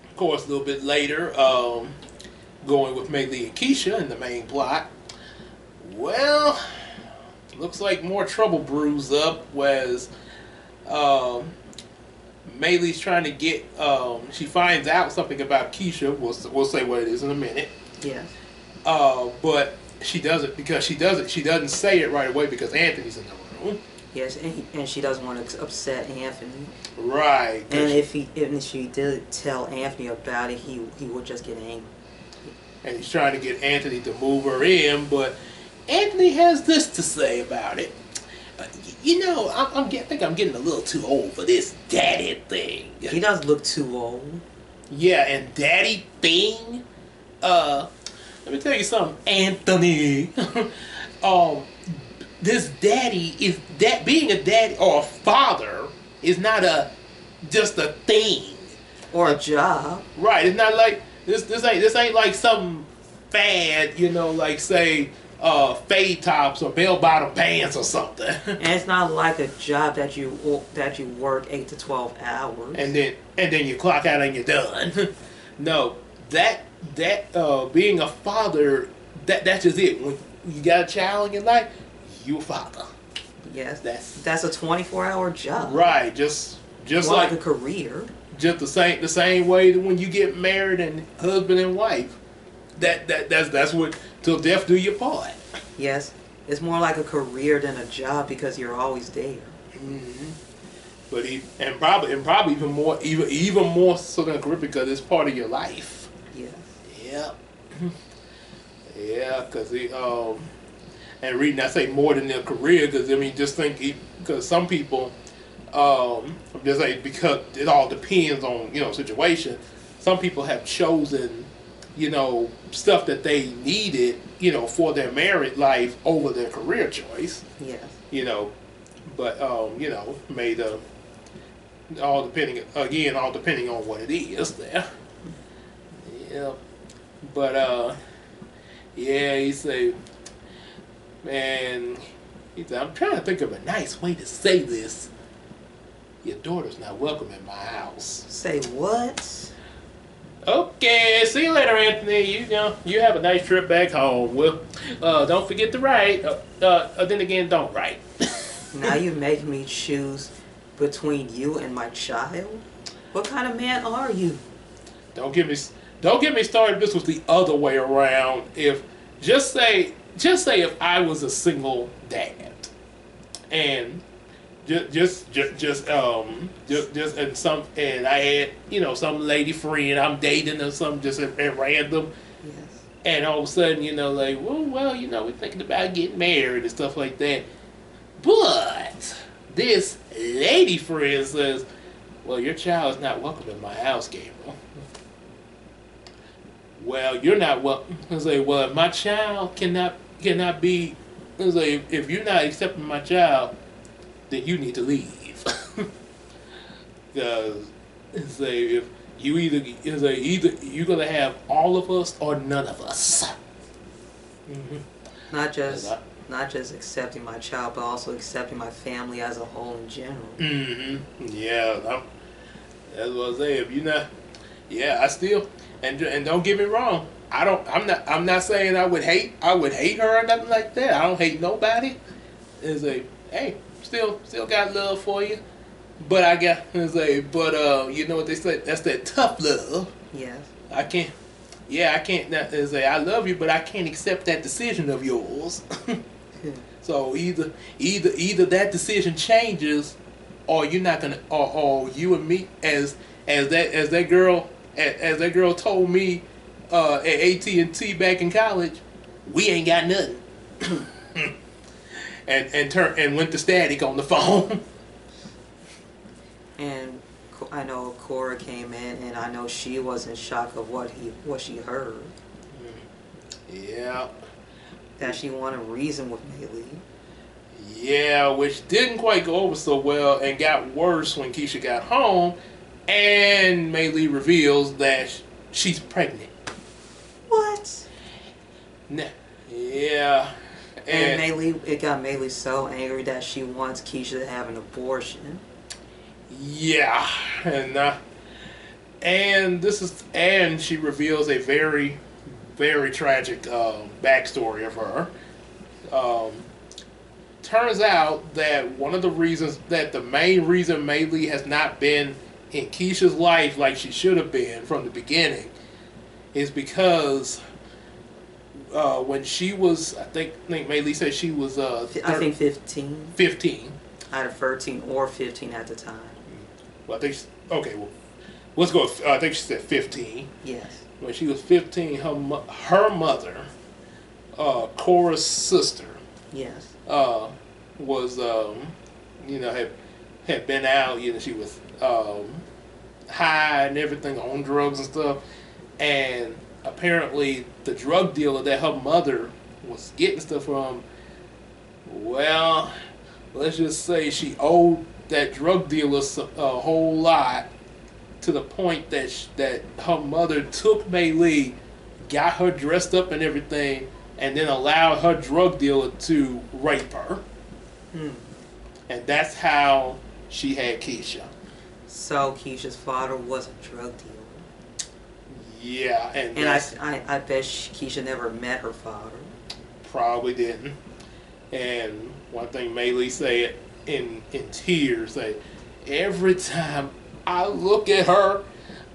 of course, a little bit later, going with Maylee and Keisha in the main plot. Well, looks like more trouble brews up, whereas Maylee's trying to get. She finds out something about Keisha. We'll say what it is in a minute. Yes. But she doesn't because she doesn't say it right away because Anthony's in the room. Yes, and she doesn't want to upset Anthony. Right. And if she did tell Anthony about it, he would just get angry. And he's trying to get Anthony to move her in, but Anthony has this to say about it. I think I'm getting a little too old for this daddy thing. He does look too old. Yeah, and daddy thing. Let me tell you something, Anthony. This daddy is that being a daddy or a father is not just a thing or a job. Right. It's not like this ain't like some fad, like say fade tops or bell bottom pants or something. And it's not like a job that you work 8 to 12 hours. And then you clock out and you're done. No, that being a father, that's just it. When you got a child in your life, you a father. Yes, that's a 24-hour job. Right, just like a career. Just the same way that when you get married and husband and wife, that's what till death do your part. Yes, it's more like a career than a job because you're always there. Mm-hmm. But probably even more so than a career because it's part of your life. Yes. Yeah. Yeah, because and reading, I say more than their career because just think because some people, just like because it all depends on situation. Some people have chosen, stuff that they needed, for their married life over their career choice. Yes. But made all depending on what it is there. Yeah. But he said. Man, he said, I'm trying to think of a nice way to say this. Your daughter's not welcome in my house. Say what? Okay, see you later, Anthony. You have a nice trip back home. Well, don't forget to write. Then again, don't write. Now you make me choose between you and my child? What kind of man are you? Don't get me started. This was the other way around. Just say if I was a single dad, and and I had some lady friend I'm dating or something just at random, yes. And all of a sudden we're thinking about getting married and stuff like that, but this lady friend says, well, your child is not welcome in my house, Gabriel. well, you're not well. I say, well, if my child cannot be. I say, if you're not accepting my child, then you need to leave. Because say if you either you're gonna have all of us or none of us. Mm-hmm. Not just accepting my child, but also accepting my family as a whole in general. Mm-hmm. Yeah, that's what I say. If you're not, yeah, I still and don't get me wrong. I'm not saying I would hate her or nothing like that. I don't hate nobody. It's a hey, still got love for you. But I got you know what they say? That's that tough love. Yes. I can't. Yeah, I can't. Say I love you, but I can't accept that decision of yours. So either that decision changes, or you're not gonna, or you and me as that girl told me at AT&T back in college, we ain't got nothing. and went to static on the phone. And I know Cora came in, and I know she was in shock of what she heard. Yeah. That she wanted to reason with Maylee. Yeah, which didn't quite go over so well, and got worse when Keisha got home, and Maylee reveals that she's pregnant. What? Yeah. And it got Maylee so angry that she wants Keisha to have an abortion. Yeah, and she reveals a very, very tragic backstory of her. Turns out that the main reason Maylee has not been in Keisha's life like she should have been from the beginning is because when she was, I think Maylee said she was I think 15. 15. Either 13 or 15 at the time. Well, I think okay. Well, let's go. I think she said 15. Yes. When she was 15, her mother, Cora's sister, yes, was had been out. She was high and everything, on drugs and stuff, and apparently the drug dealer that her mother was getting stuff from, well, let's just say she owed that drug dealer a whole lot, to the point that her mother took Maylee, got her dressed up and everything, and then allowed her drug dealer to rape her. And that's how she had Keisha. So Keisha's father was a drug dealer. Yeah, and I bet Keisha never met her father. Probably didn't. And one thing Maylee said in tears, say, every time I look at her,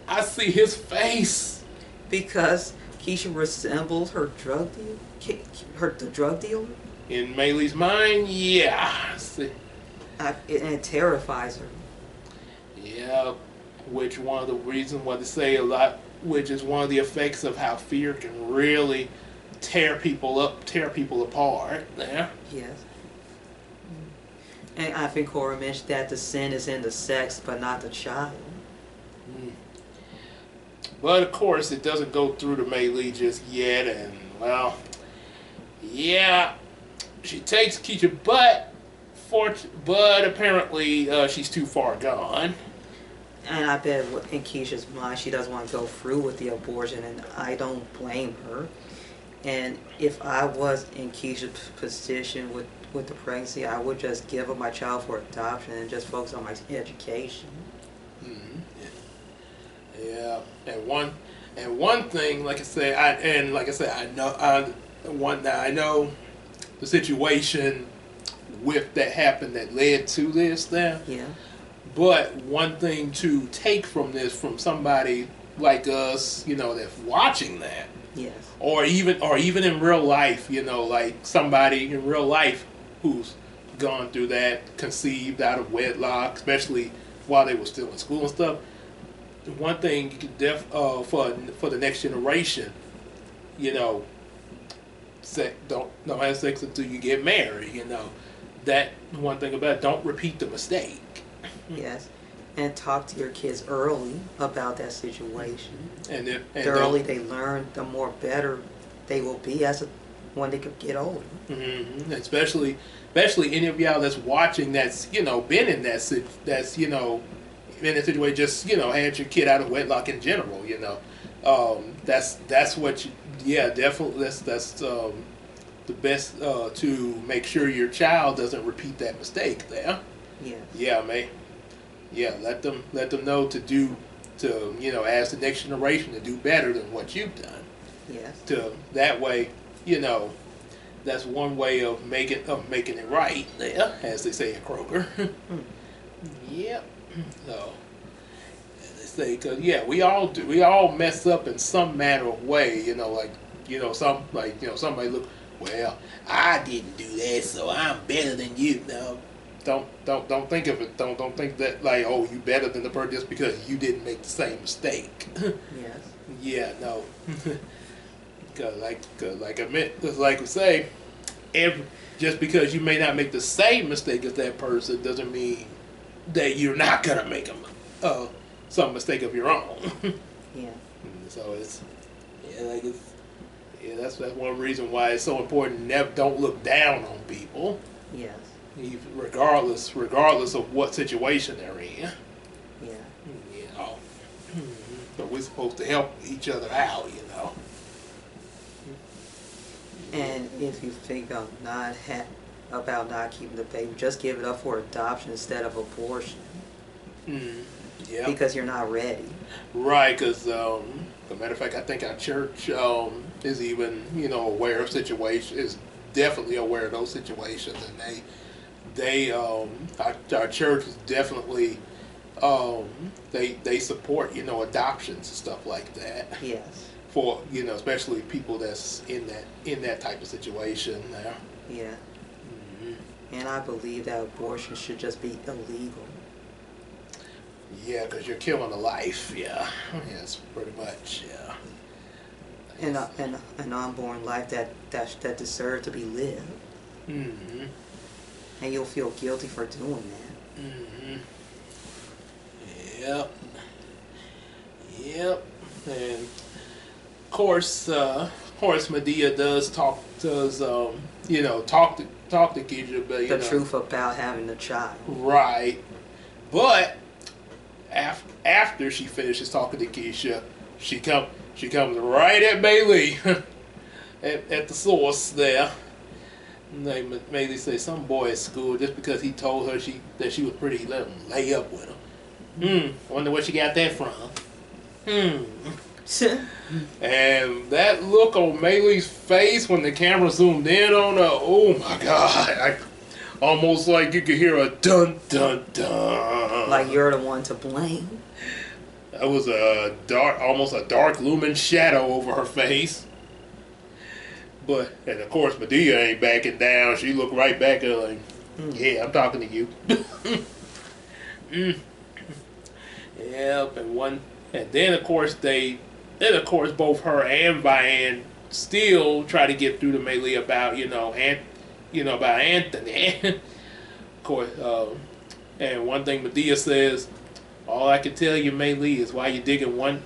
I see his face. Because Keisha resembles her drug dealer? The drug dealer? In Maylee's mind, yeah. It terrifies her. Yeah, which one of the reasons why they say a lot, which is one of the effects of how fear can really tear people apart. Yeah. Yes. And I think Cora mentioned that the sin is in the sex, but not the child. But of course, it doesn't go through to Maylee just yet, and well, yeah, she takes Keisha, but apparently she's too far gone. And I bet in Keisha's mind, she doesn't want to go through with the abortion, and I don't blame her. And if I was in Keisha's position with the pregnancy, I would just give up my child for adoption and just focus on my education. Yeah, and one thing, like I said, I know the situation with that happened that led to this there. Yeah. But one thing to take from this, from somebody like us, that's watching that. Yes. Or even in real life, like somebody in real life who's gone through that, conceived out of wedlock, especially while they were still in school and stuff. One thing you could for the next generation, don't have sex until you get married. That one thing about it, don't repeat the mistake. Yes. And talk to your kids early about that situation. And The early they learn, the more better they will be when they get older. Especially any of y'all that's watching that's been in that's in a situation, just had your kid out of wedlock in general. That's what definitely that's the best to make sure your child doesn't repeat that mistake there. Yeah, man. Let them know to ask the next generation to do better than what you've done. Yes. To that way, that's one way of making it right there, as they say in Kroger. Yep. So they say, cause we all mess up in some manner of way. Somebody look, well, I didn't do that, so I'm better than you. No. Don't think of it. Don't think that like, oh, you better than the person just because you didn't make the same mistake. Yes. Yeah, no. Cause like we say, just because you may not make the same mistake as that person doesn't mean that you're not gonna make some mistake of your own. Yeah. So that's one reason why it's so important. Never don't look down on people. Yes. Regardless of what situation they're in. Yeah. But we're supposed to help each other out, And if you think about not keeping the baby, just give it up for adoption instead of abortion. Yeah. Because you're not ready. Right, because as a matter of fact, I think our church is even aware of situations, is definitely aware of those situations, and our church is definitely they support adoptions and stuff like that. Yes. For especially people that's in that type of situation there. Yeah. And I believe that abortion should just be illegal. Yeah, because you're killing a life. Yeah. Yes, pretty much. Yeah. An unborn life that deserves to be lived. And you'll feel guilty for doing that. Yep. And of course, Medea does talk to Keisha, but the truth about having a child. Right. But after she finishes talking to Keisha, she comes right at Bailey at the source there. Maybe say some boy at school just because he told her that she was pretty, let him lay up with him. Wonder where she got that from. And that look on Maylee's face when the camera zoomed in on her, oh my God. Almost like you could hear a dun dun dun. Like you're the one to blame. That was almost a dark looming shadow over her face. And of course Medea ain't backing down. She looked right back at her like, yeah, I'm talking to you. Yep, and then of course both her and Vian still try to get through to Maylee about about Anthony. Of course, and one thing Medea says, all I can tell you, Maylee, is while you're digging one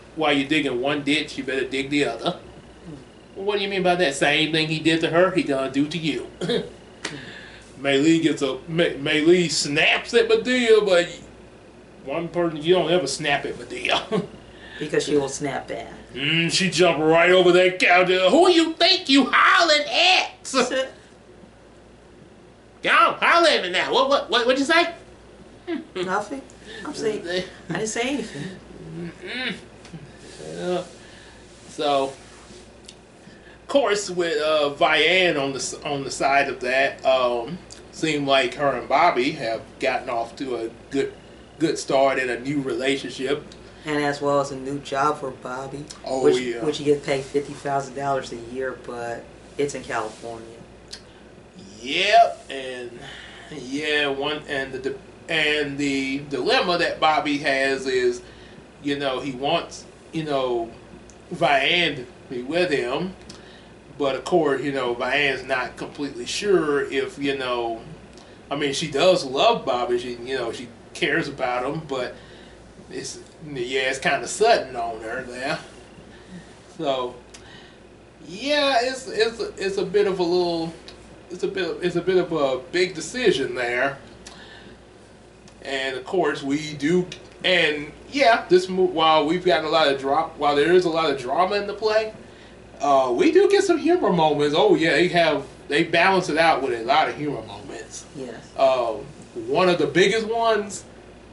ditch, you better dig the other. Well, what do you mean by that? Same thing he did to her, he gonna do to you. Maylee snaps at Medea, but one person, you don't ever snap at Medea. Because she will snap back. She jumped right over that couch. Who you think you hollering at? Go on, holler at me now. What'd you say? Nothing. I'm saying I didn't say anything. So, of course, with Vian on the side of that, seemed like her and Bobby have gotten off to a good start in a new relationship. And as well as a new job for Bobby. Oh, which he gets paid $50,000 a year, but it's in California. Yep, and the dilemma that Bobby has is, he wants, Vian to be with him, but of course, Vian's not completely sure if, she does love Bobby, she cares about him, but it's kind of sudden on her there. So yeah, it's a bit of a little, it's a bit of a big decision there. And of course we do, and yeah, while we've got a lot of while there is a lot of drama in the play, we do get some humor moments. Oh yeah, they balance it out with a lot of humor moments. Yes. One of the biggest ones,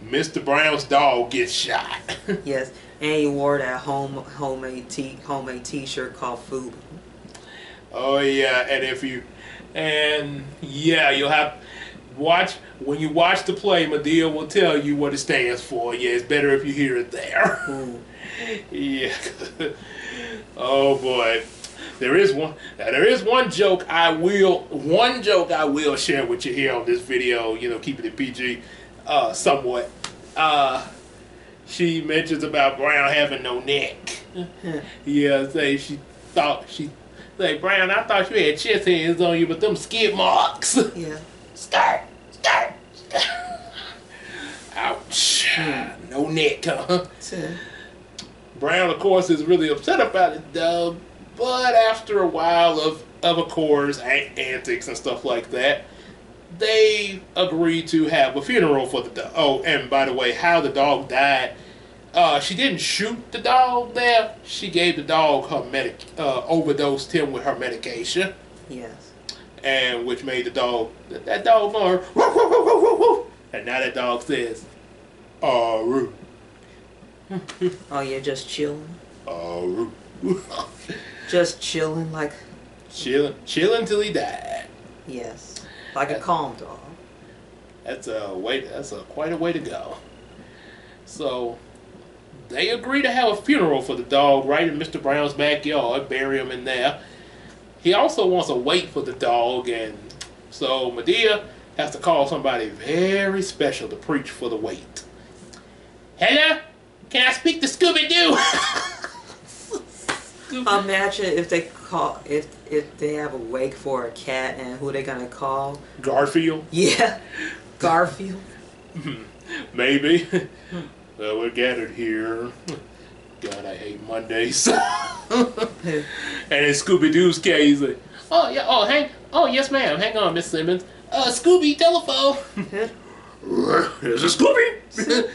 Mr. Brown's dog gets shot. Yes, and he wore that homemade T-shirt called Fubu. Oh yeah, you'll have when you watch the play. Medea will tell you what it stands for. Yeah, it's better if you hear it there. Yeah. Oh boy, there is one joke I will share with you here on this video. You know, keeping it PG, somewhat. She mentions about Brown having no neck. Yeah, Brown, I thought you had chest hairs on you, but them skid marks. Yeah. Skirt. Ouch. No neck, huh? Brown, of course, is really upset about it, though. But after a while of course, antics and stuff like that, they agreed to have a funeral for the dog. Oh, and by the way, how the dog died, she didn't shoot the dog there. She gave the dog her overdosed him with her medication. Yes. And which made that dog going, woo, woo, woo, woo, woo, woo. And now that dog says, "Roo." Oh, you're just chilling? Roo. Just chilling like... Chilling till he died. Yes. Like a calm dog. That's quite a way to go. So they agree to have a funeral for the dog right in Mr. Brown's backyard, bury him in there. He also wants a wake for the dog, and so Medea has to call somebody very special to preach for the wait. Hello? Can I speak to Scooby-Doo? Imagine if they have a wake for a cat, and who they gonna call? Garfield? Yeah, Garfield. Maybe. Well, we're gathered here. God, I hate Mondays. And in Scooby-Doo's case, like, oh yeah, yes ma'am, hang on, Miss Simmons. Scooby, telephone. Is it Scooby?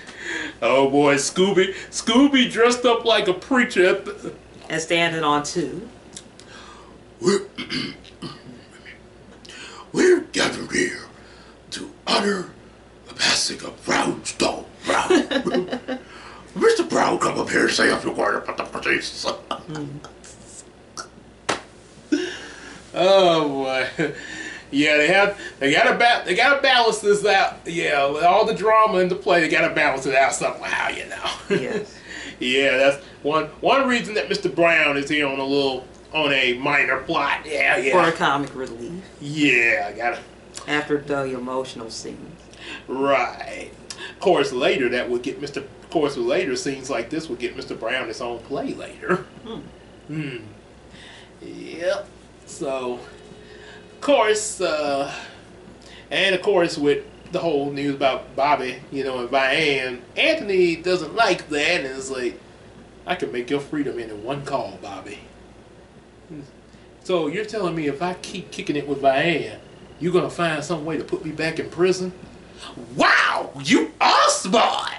Oh boy, Scooby dressed up like a preacher and standing on two. We're gathered here to honor the passing of Brown's dog, Brown. Mr. Brown, come up here and say a few words about the police. Oh boy. Yeah, they gotta balance this out. Yeah, with all the drama in the play, they gotta balance it out somehow, you know. Yes. Yeah, that's one reason that Mr. Brown is here on a minor plot. Yeah. For a comic relief. Yeah, I gotta. After the emotional scenes. Right. Of course, later scenes like this would get Mr. Brown his own play later. Yep. So, of course, with the whole news about Bobby, and Vianne, Anthony doesn't like that, and it's like, I can make your freedom in one call, Bobby. So you're telling me if I keep kicking it with Vianne, you're gonna find some way to put me back in prison? Wow, you are smart.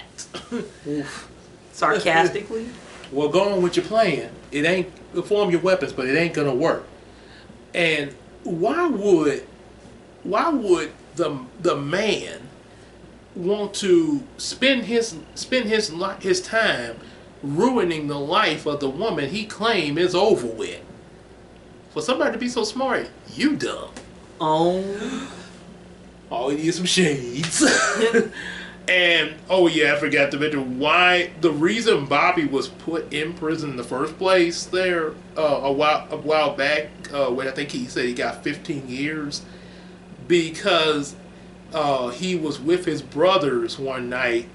Oof. Sarcastically. Well, go on with your plan. It ain't form your weapons, but it ain't gonna work. And why would the man want to spend his time ruining the life of the woman he claimed is over with? For somebody to be so smart, you dumb. Oh, we need some shades. And oh yeah, I forgot to mention why the reason Bobby was put in prison in the first place there a while back when I think he said he got 15 years because he was with his brothers one night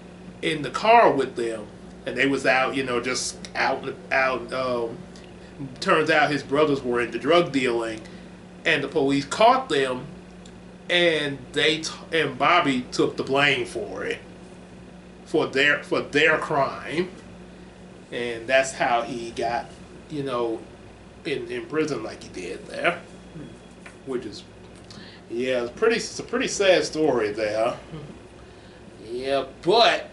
in the car with them, and they was out, just out. Turns out his brothers were into drug dealing, and the police caught them. And Bobby took the blame for it. for their crime, and that's how he got, you know, in prison like he did there, which is, yeah, it's a pretty sad story there. Yeah, but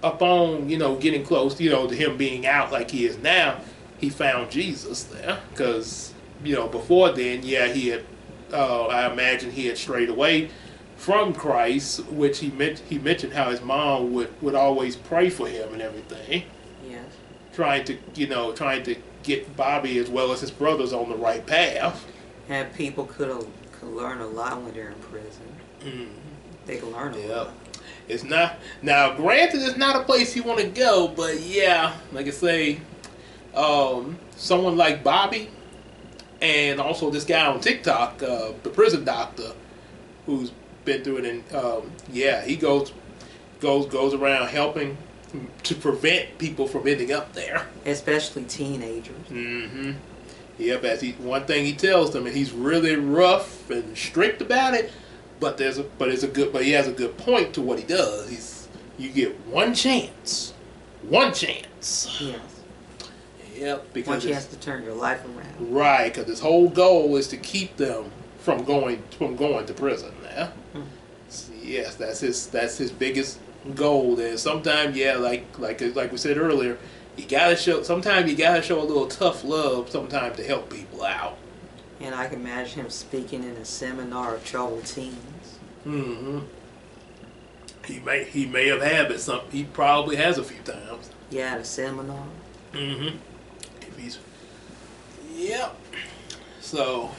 upon, you know, getting close, you know, to him being out like he is now, he found Jesus there, because, you know, before then, yeah, he had, I imagine he had strayed away from Christ, which he mentioned how his mom would always pray for him and everything. Yes. Trying to get Bobby as well as his brothers on the right path. And people could learn a lot when they're in prison. Mm. They can learn a lot. It's not, now granted, it's not a place you want to go, but yeah, like I say, someone like Bobby, and also this guy on TikTok, the prison doctor, who's been through it, and yeah, he goes around helping to prevent people from ending up there, especially teenagers. Mm-hmm. Yep. One thing he tells them, and he's really rough and strict about it, but he has a good point to what he does. You get one chance. Yes. Yep. Because one chance to turn your life around. Right, because his whole goal is to keep them from going to prison. Yeah. Mm-hmm. Yes, that's his biggest goal. There. Sometimes, yeah, like we said earlier, sometimes you gotta show a little tough love sometimes to help people out. And I can imagine him speaking in a seminar of troubled teens. Mm-hmm. He may have had it. He probably has a few times. Yeah, at a seminar. Mm-hmm. Yep. So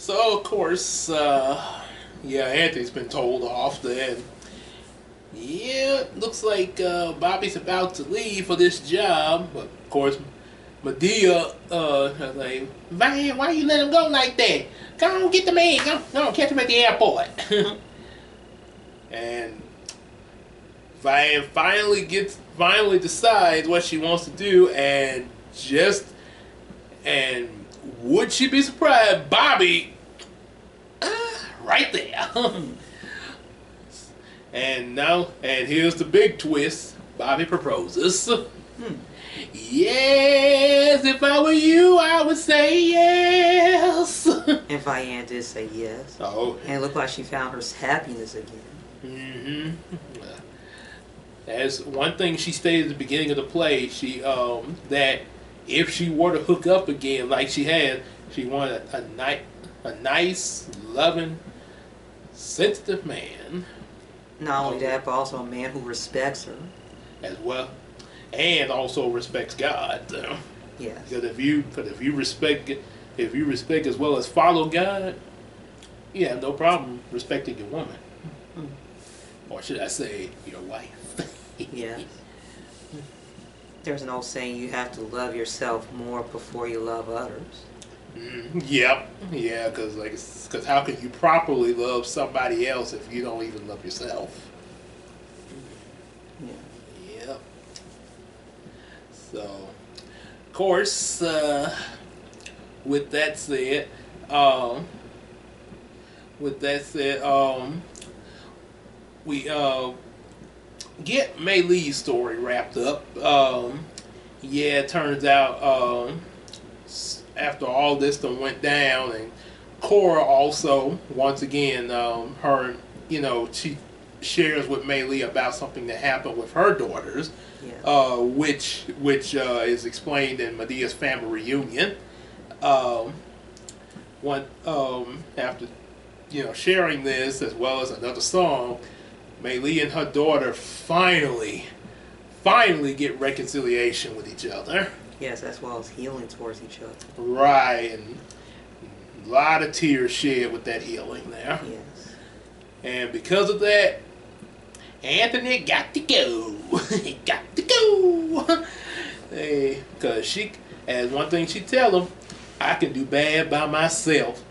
of course, yeah, Anthony's been told off then. Yeah, looks like Bobby's about to leave for this job, but of course, Medea, like, why you let him go like that? Go on, get the man. Go on, catch him at the airport. And Vian finally decides what she wants to do, and would she be surprised? Bobby, right there. And here's the big twist. Bobby proposes. Yes, if I were you, I would say yes. And Vian did say yes. Oh. And it looked like she found her happiness again. Mm-hmm. As one thing she stated at the beginning of the play, that if she were to hook up again like she had, she wanted a nice, loving, sensitive man. Not only that, but also a man who respects her. As well. And also respects God. Yes. Because if you respect as well as follow God, you have no problem respecting your woman. Or should I say, your wife. Yes. There's an old saying, you have to love yourself more before you love others. Yep. Yeah, because how can you properly love somebody else if you don't even love yourself? Yeah. Yep. So, of course, with that said, we get Mei Lee's story wrapped up. Yeah, it turns out after all this done went down, and Cora also, once again, she shares with Mei Lee about something that happened with her daughters, which is explained in Medea's family reunion. After sharing this as well as another song, Mei Lee and her daughter finally get reconciliation with each other. Yes, as well as healing towards each other. Right, and a lot of tears shed with that healing there. Yes. And because of that, Anthony got to go. He got to go. Because as one thing she tell him, I can do bad by myself.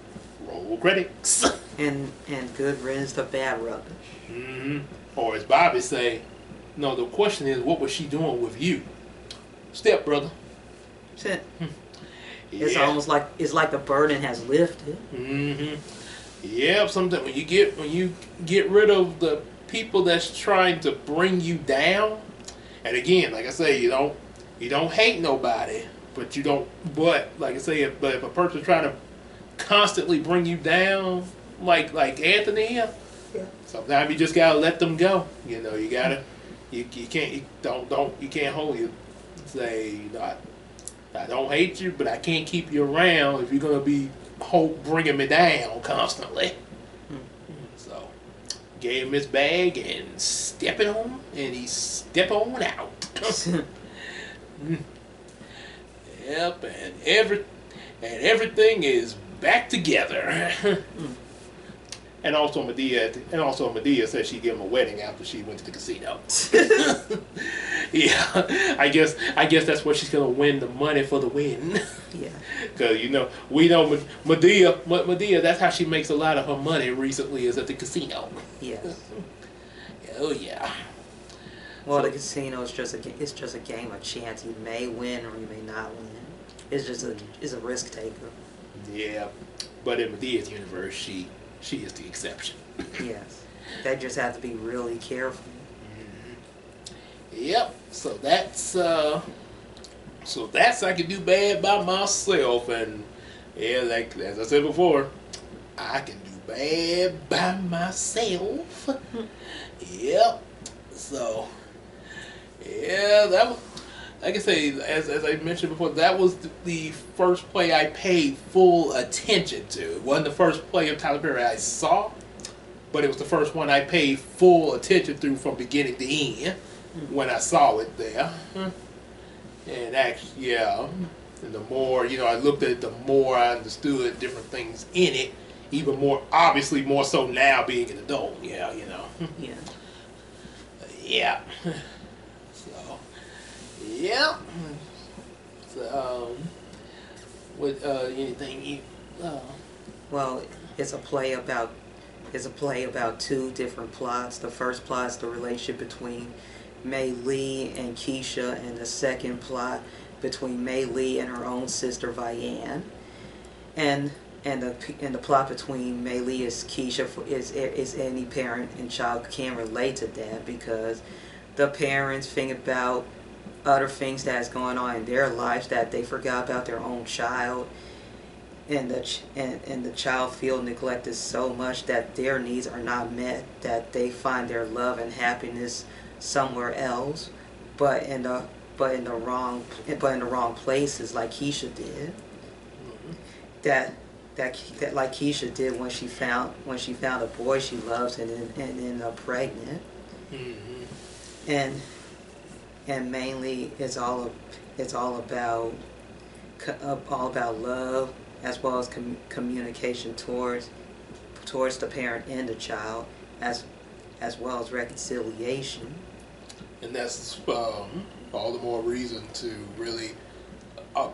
Roll credits. And good riddance to bad rubbish. Mm-hmm. Or as Bobby say, no, the question is, what was she doing with you? Step brother. It's almost like the burden has lifted. Mm-hmm. Yeah, sometimes when you get rid of the people that's trying to bring you down, and again, like I say, you don't hate nobody, but you don't. But like I say, if a person's trying to constantly bring you down, like Anthony here, Yeah. sometimes you just gotta let them go. You gotta you can't you can't hold you. Say I don't hate you, but I can't keep you around if you're gonna be bringing me down constantly. So gave him his bag and step it on, and he step on out. Yep, and everything is back together. And also Medea said she'd give him a wedding after she went to the casino. Yeah, I guess that's where she's gonna win the money for the win. Yeah. Because we know Medea. That's how she makes a lot of her money recently, is at the casino. Yes. Oh yeah. Well, the casino is just a game of chance. You may win or you may not win. It's a risk taker. Yeah, but in Medea's universe, she is the exception. Yes. They just have to be really careful. Yep. So that's I can do bad by myself, and yeah, like as I said before, I can do bad by myself. Yep. So yeah, that was, like I say, as I mentioned before, that was the first play I paid full attention to. It wasn't the first play of Tyler Perry I saw, but it was the first one I paid full attention through from beginning to end when I saw it there. And actually, yeah, and the more I looked at it, the more I understood different things in it. Even more, obviously, more so now being an adult. Yeah, Yeah. Yeah. So, yeah. So, with anything you? Well, it's a play about two different plots. The first plot is the relationship between Mei Lee and Keisha, and the second plot between Mei Lee and her own sister Vianne. And the plot between Mei Lee and Keisha is any parent and child can relate to that, because the parents think about other things that's going on in their lives that they forgot about their own child, and the child feel neglected so much that their needs are not met, that they find their love and happiness somewhere else, but in the wrong places, like Keisha did. That like Keisha did when she found a boy she loves and ended up pregnant. And mainly it's all about love, as well as communication towards the parent and the child, as well as reconciliation. And that's all the more reason to really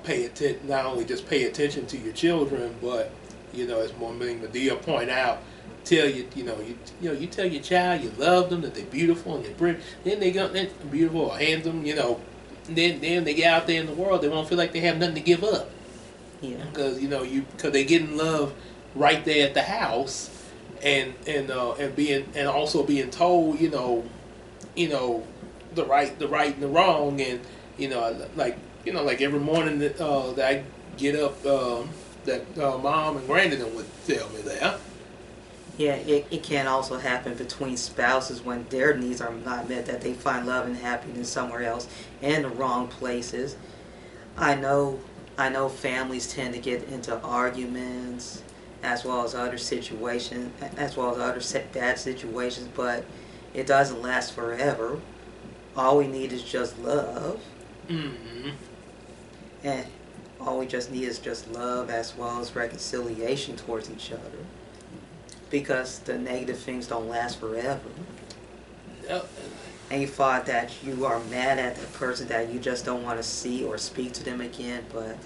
pay attention. Not only just pay attention to your children, but as Medea point out, tell you tell your child you love them, that they're beautiful and they're pretty. Then they're beautiful or handsome. Then they get out there in the world, they won't feel like they have nothing to give up. Yeah. Because because they get in love right there at the house, and also being told the right and the wrong, and like every morning that I get up, that mom and granddad would tell me that. Yeah, it can also happen between spouses when their needs are not met, that they find love and happiness somewhere else in the wrong places. I know families tend to get into arguments, as well as other situations, as well as other bad situations, but it doesn't last forever. All we need is just love. And all we just need is just love, as well as reconciliation towards each other. Because the negative things don't last forever. Yep. And you thought that you are mad at the person, that you just don't want to see or speak to them again, but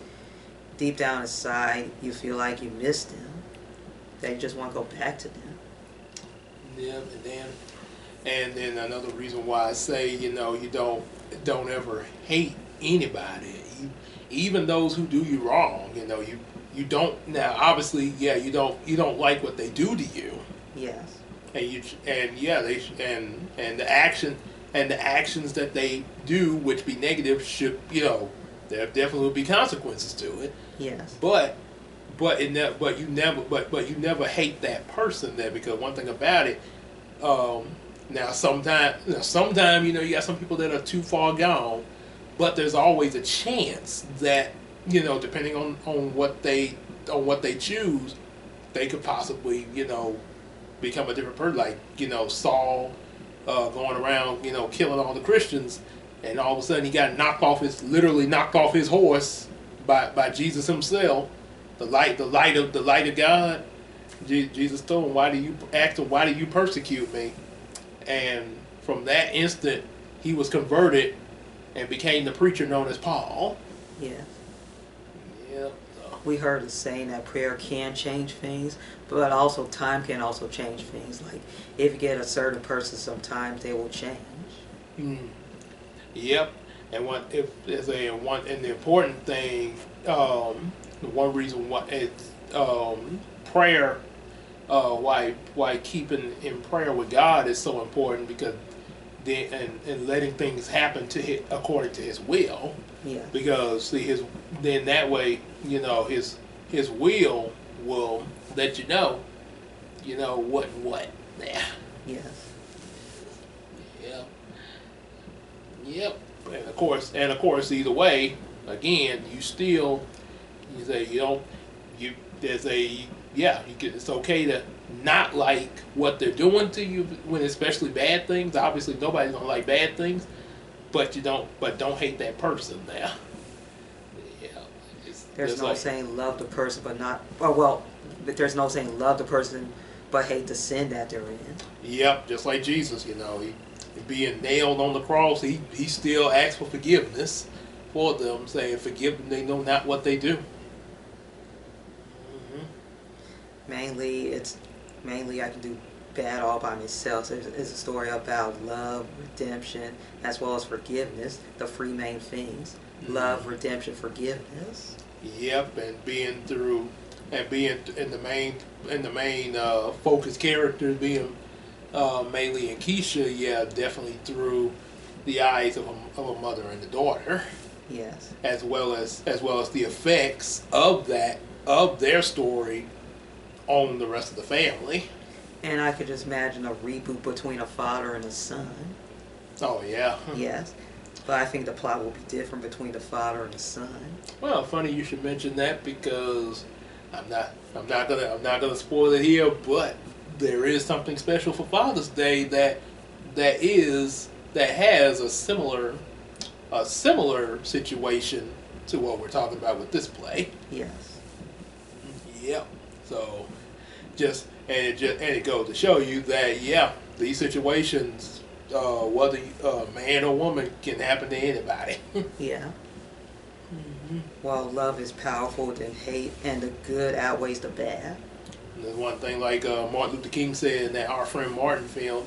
deep down inside you feel like you miss them. That you just want to go back to them. Yeah, and then another reason why I say you don't ever hate anybody, even those who do you wrong. you don't now obviously you don't like what they do to you, Yes. and the actions that they do, which be negative, should there definitely will be consequences to it. Yes. But you never hate that person there, because one thing about it, now sometime you got some people that are too far gone, but there's always a chance that depending on what they choose, they could possibly become a different person, like Saul going around killing all the Christians, and all of a sudden he got literally knocked off his horse by Jesus himself, the light of God. Jesus told him, why do you persecute me? And from that instant he was converted and became the preacher known as Paul. Yeah. Yeah. We heard the saying that prayer can change things, but also time can also change things. Like if you get a certain person, sometimes they will change. Yep. And the important thing, the one reason why it's prayer, why keeping in prayer with God is so important, because and letting things happen according to His will. Yeah. Because see, then that way his will let you know what. Yeah. Yes. Yep. Yep. And of course, either way, again, it's okay to not like what they're doing to you, when especially bad things. Obviously nobody's gonna like bad things, but don't hate that person there. Yeah. There's no saying love the person but not, but there's no saying love the person but hate the sin that they're in. Yep, just like Jesus, he being nailed on the cross, he still asked for forgiveness for them, saying, "Forgive them; they know not what they do." Mainly I can do bad all by myself. So it's a story about love, redemption, as well as forgiveness. The three main things: love, redemption, forgiveness. Yep, and being in the main focus characters being Maylee and Keisha, definitely through the eyes of a mother and a daughter. Yes. As well as the effects of their story on the rest of the family. And I could just imagine a reboot between a father and a son. Oh yeah. Yes. But I think the plot will be different between the father and the son. Well, funny you should mention that, because I'm not gonna spoil it here, but there is something special for Father's Day that has a similar situation to what we're talking about with this play. Yes. Yep. So it goes to show you that these situations, whether man or woman, can happen to anybody. Yeah. Well, love is powerful than hate, and the good outweighs the bad. And there's one thing, like Martin Luther King said in that Our Friend Martin film,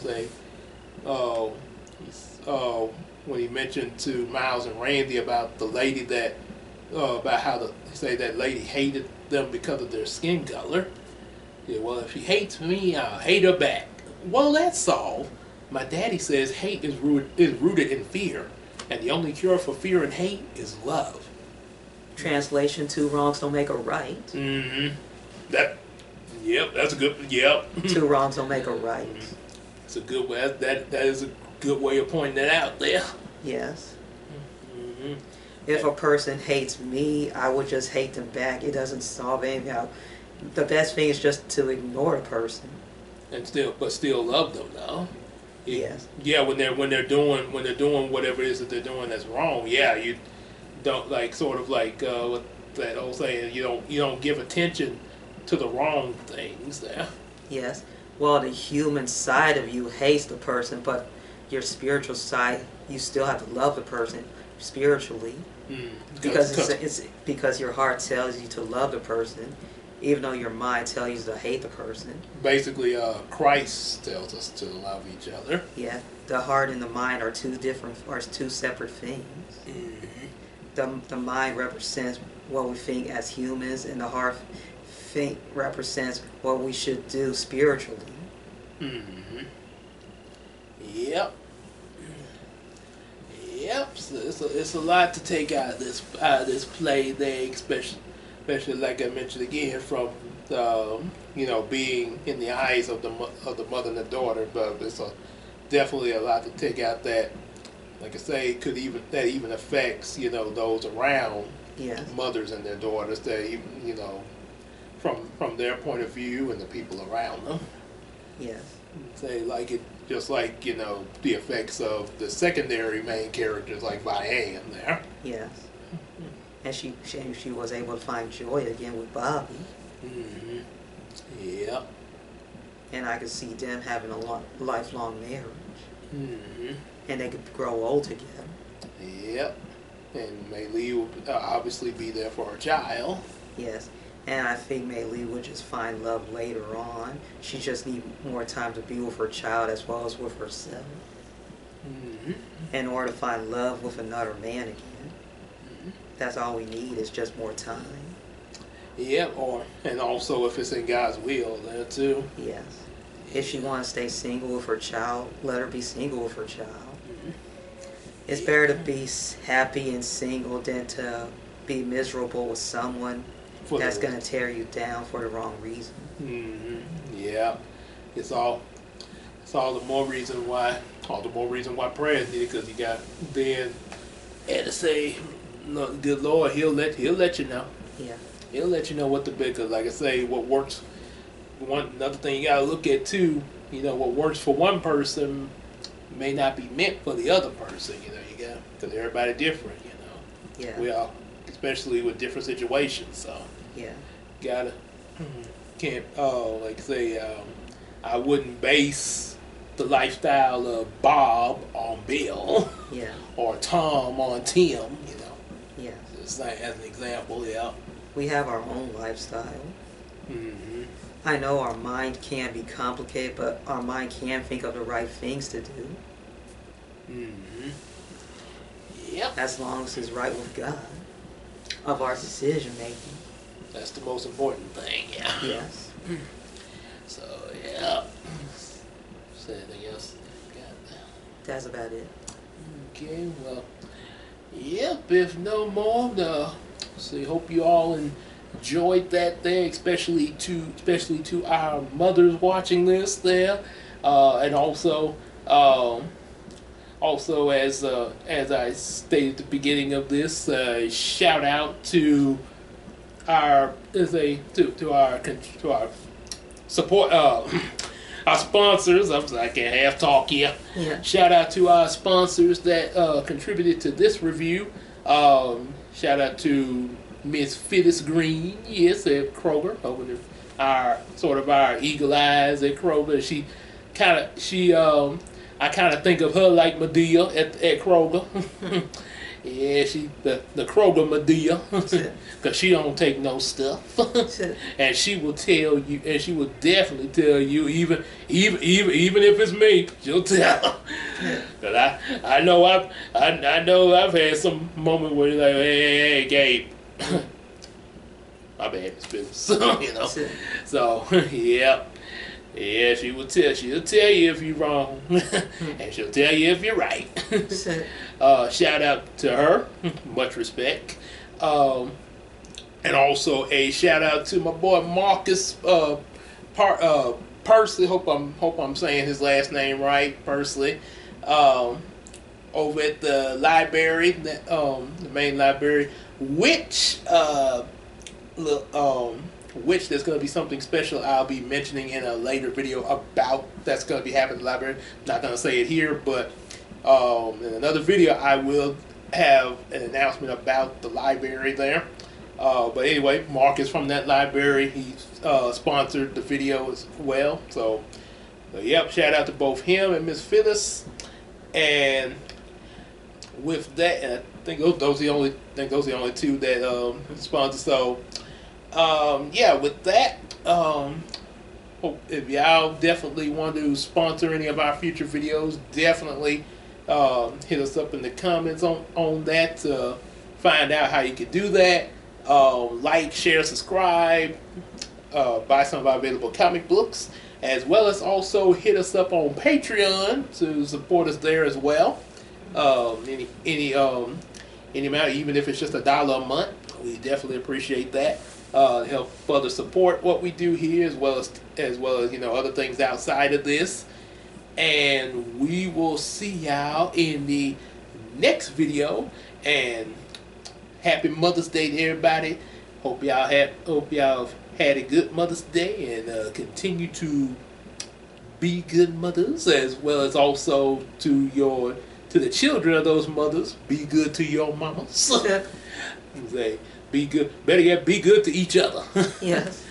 when he mentioned to Miles and Randy about the lady about how that lady hated them because of their skin color. Yeah, well, if she hates me, I'll hate her back. Well, that's solved. My daddy says hate is rooted in fear, and the only cure for fear and hate is love. Translation: two wrongs don't make a right. Mm-hmm. That's a good. Yep. Two wrongs don't make a right. It's a good way. That is a good way of pointing that out there. Yes. Mm-hmm. If a person hates me, I would just hate them back. It doesn't solve anything. The best thing is just to ignore the person. And still love them though. Yes. Yeah, when they're doing whatever it is that they're doing that's wrong. Yeah, you don't with that old saying, you don't give attention to the wrong things there. Yes. Well, the human side of you hates the person, but your spiritual side, you still have to love the person spiritually. Because it's because your heart tells you to love the person, even though your mind tells you to hate the person. Basically, Christ tells us to love each other. Yeah, the heart and the mind are two separate things. the mind represents what we think as humans, and the heart represents what we should do spiritually. Mm-hmm. Yep. Yep. So it's a lot to take out of this play there, especially like I mentioned again from being in the eyes of the mother and the daughter, but it's definitely a lot to take out that, like I say, that even affects those around Yes. mothers and their daughters, that even from their point of view and the people around them. Yes. Say like it just like the effects of the secondary main characters like Vianne there. Yes. And she was able to find joy again with Bobby. Mm-hmm. Yep. And I could see them having a lifelong marriage. Mm-hmm. And they could grow old together. Yep. And Mei Lee will obviously be there for her child. Yes. And I think Mei Lee would just find love later on. She just needs more time to be with her child as well as with herself. Mm-hmm. In order to find love with another man again. Mm-hmm. That's all we need is just more time. Yep. And also if it's in God's will there too. Yes. If she wants to stay single with her child, let her be single with her child. Mm-hmm. It's better to be happy and single than to be miserable with someone that's going to tear you down for the wrong reason. Mm-hmm. Yeah. It's all the more reason why prayer is needed, because you got then and to say, good Lord, he'll let you know. Yeah. He'll let you know what to be, because like I say, what works. Another thing you gotta look at too, what works for one person may not be meant for the other person. Because everybody different. Yeah. We all, especially with different situations. So Yeah. can't like I say, I wouldn't base the lifestyle of Bob on Bill. Yeah. Or Tom on Tim. Yeah. Just like as an example. Yeah. We have our own lifestyle. Mm-hmm. I know our mind can be complicated, but our mind can think of the right things to do. Mm-hmm. Yep. As long as it's right with God. Of our decision making. That's the most important thing, yeah. Yes. So, yeah. Is there anything else? That's about it. Okay, well, yep, if no more, so hope you all enjoyed that there, especially to our mothers watching this there, and also as I stated at the beginning of this, shout out to our support our sponsors. I can't half talk here. Yeah. Shout out to our sponsors that contributed to this review. Shout out to Miss Phyllis Green, yes, at Kroger, our eagle eyes at Kroger. I kind of think of her like Medea at Kroger. Yeah, she the Kroger Medea, because she don't take no stuff, and she will tell you, and she will definitely tell you, even if it's me, she'll tell. Cause I know I've had some moment where you're like, hey, Gabe, my bad, it's business, So yeah. Yeah, she'll tell you if you're wrong, and she'll tell you if you're right. Shout out to her, much respect, and also a shout out to my boy Marcus Pursley. Hope I'm saying his last name right, Pursley. Over at the library, the main library, which there's going to be something special I'll be mentioning in a later video about that's going to be happening in the library. I'm not going to say it here, but in another video I will have an announcement about the library there. But anyway, Mark is from that library. He sponsored the video as well. So yep, shout out to both him and Miss Phyllis. And with that, and I think those are the only two that sponsored. So yeah, with that, if y'all definitely want to sponsor any of our future videos, definitely hit us up in the comments on that. find out how you can do that. Like, share, subscribe, buy some of our available comic books, as well as also hit us up on Patreon to support us there as well. Any amount, even if it's just $1 a month, we definitely appreciate that. Help further support what we do here, as well as other things outside of this. And we will see y'all in the next video. And happy Mother's Day to everybody. Hope y'all had a good Mother's Day, and continue to be good mothers, as well as also to the children of those mothers. Be good to your mamas. Say, be good. Better yet, be good to each other. Yes.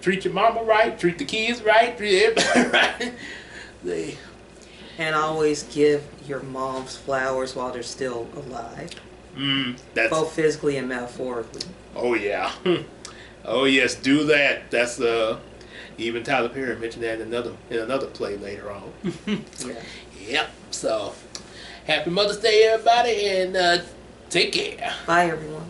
Treat your mama right, treat the kids right, treat everybody right. Say, and always give your moms flowers while they're still alive. That's both physically and metaphorically. Oh yeah. Oh yes, do that. That's even Tyler Perry mentioned that in another play later on. Yeah. Yep. So happy Mother's Day, everybody, and take care. Bye, everyone.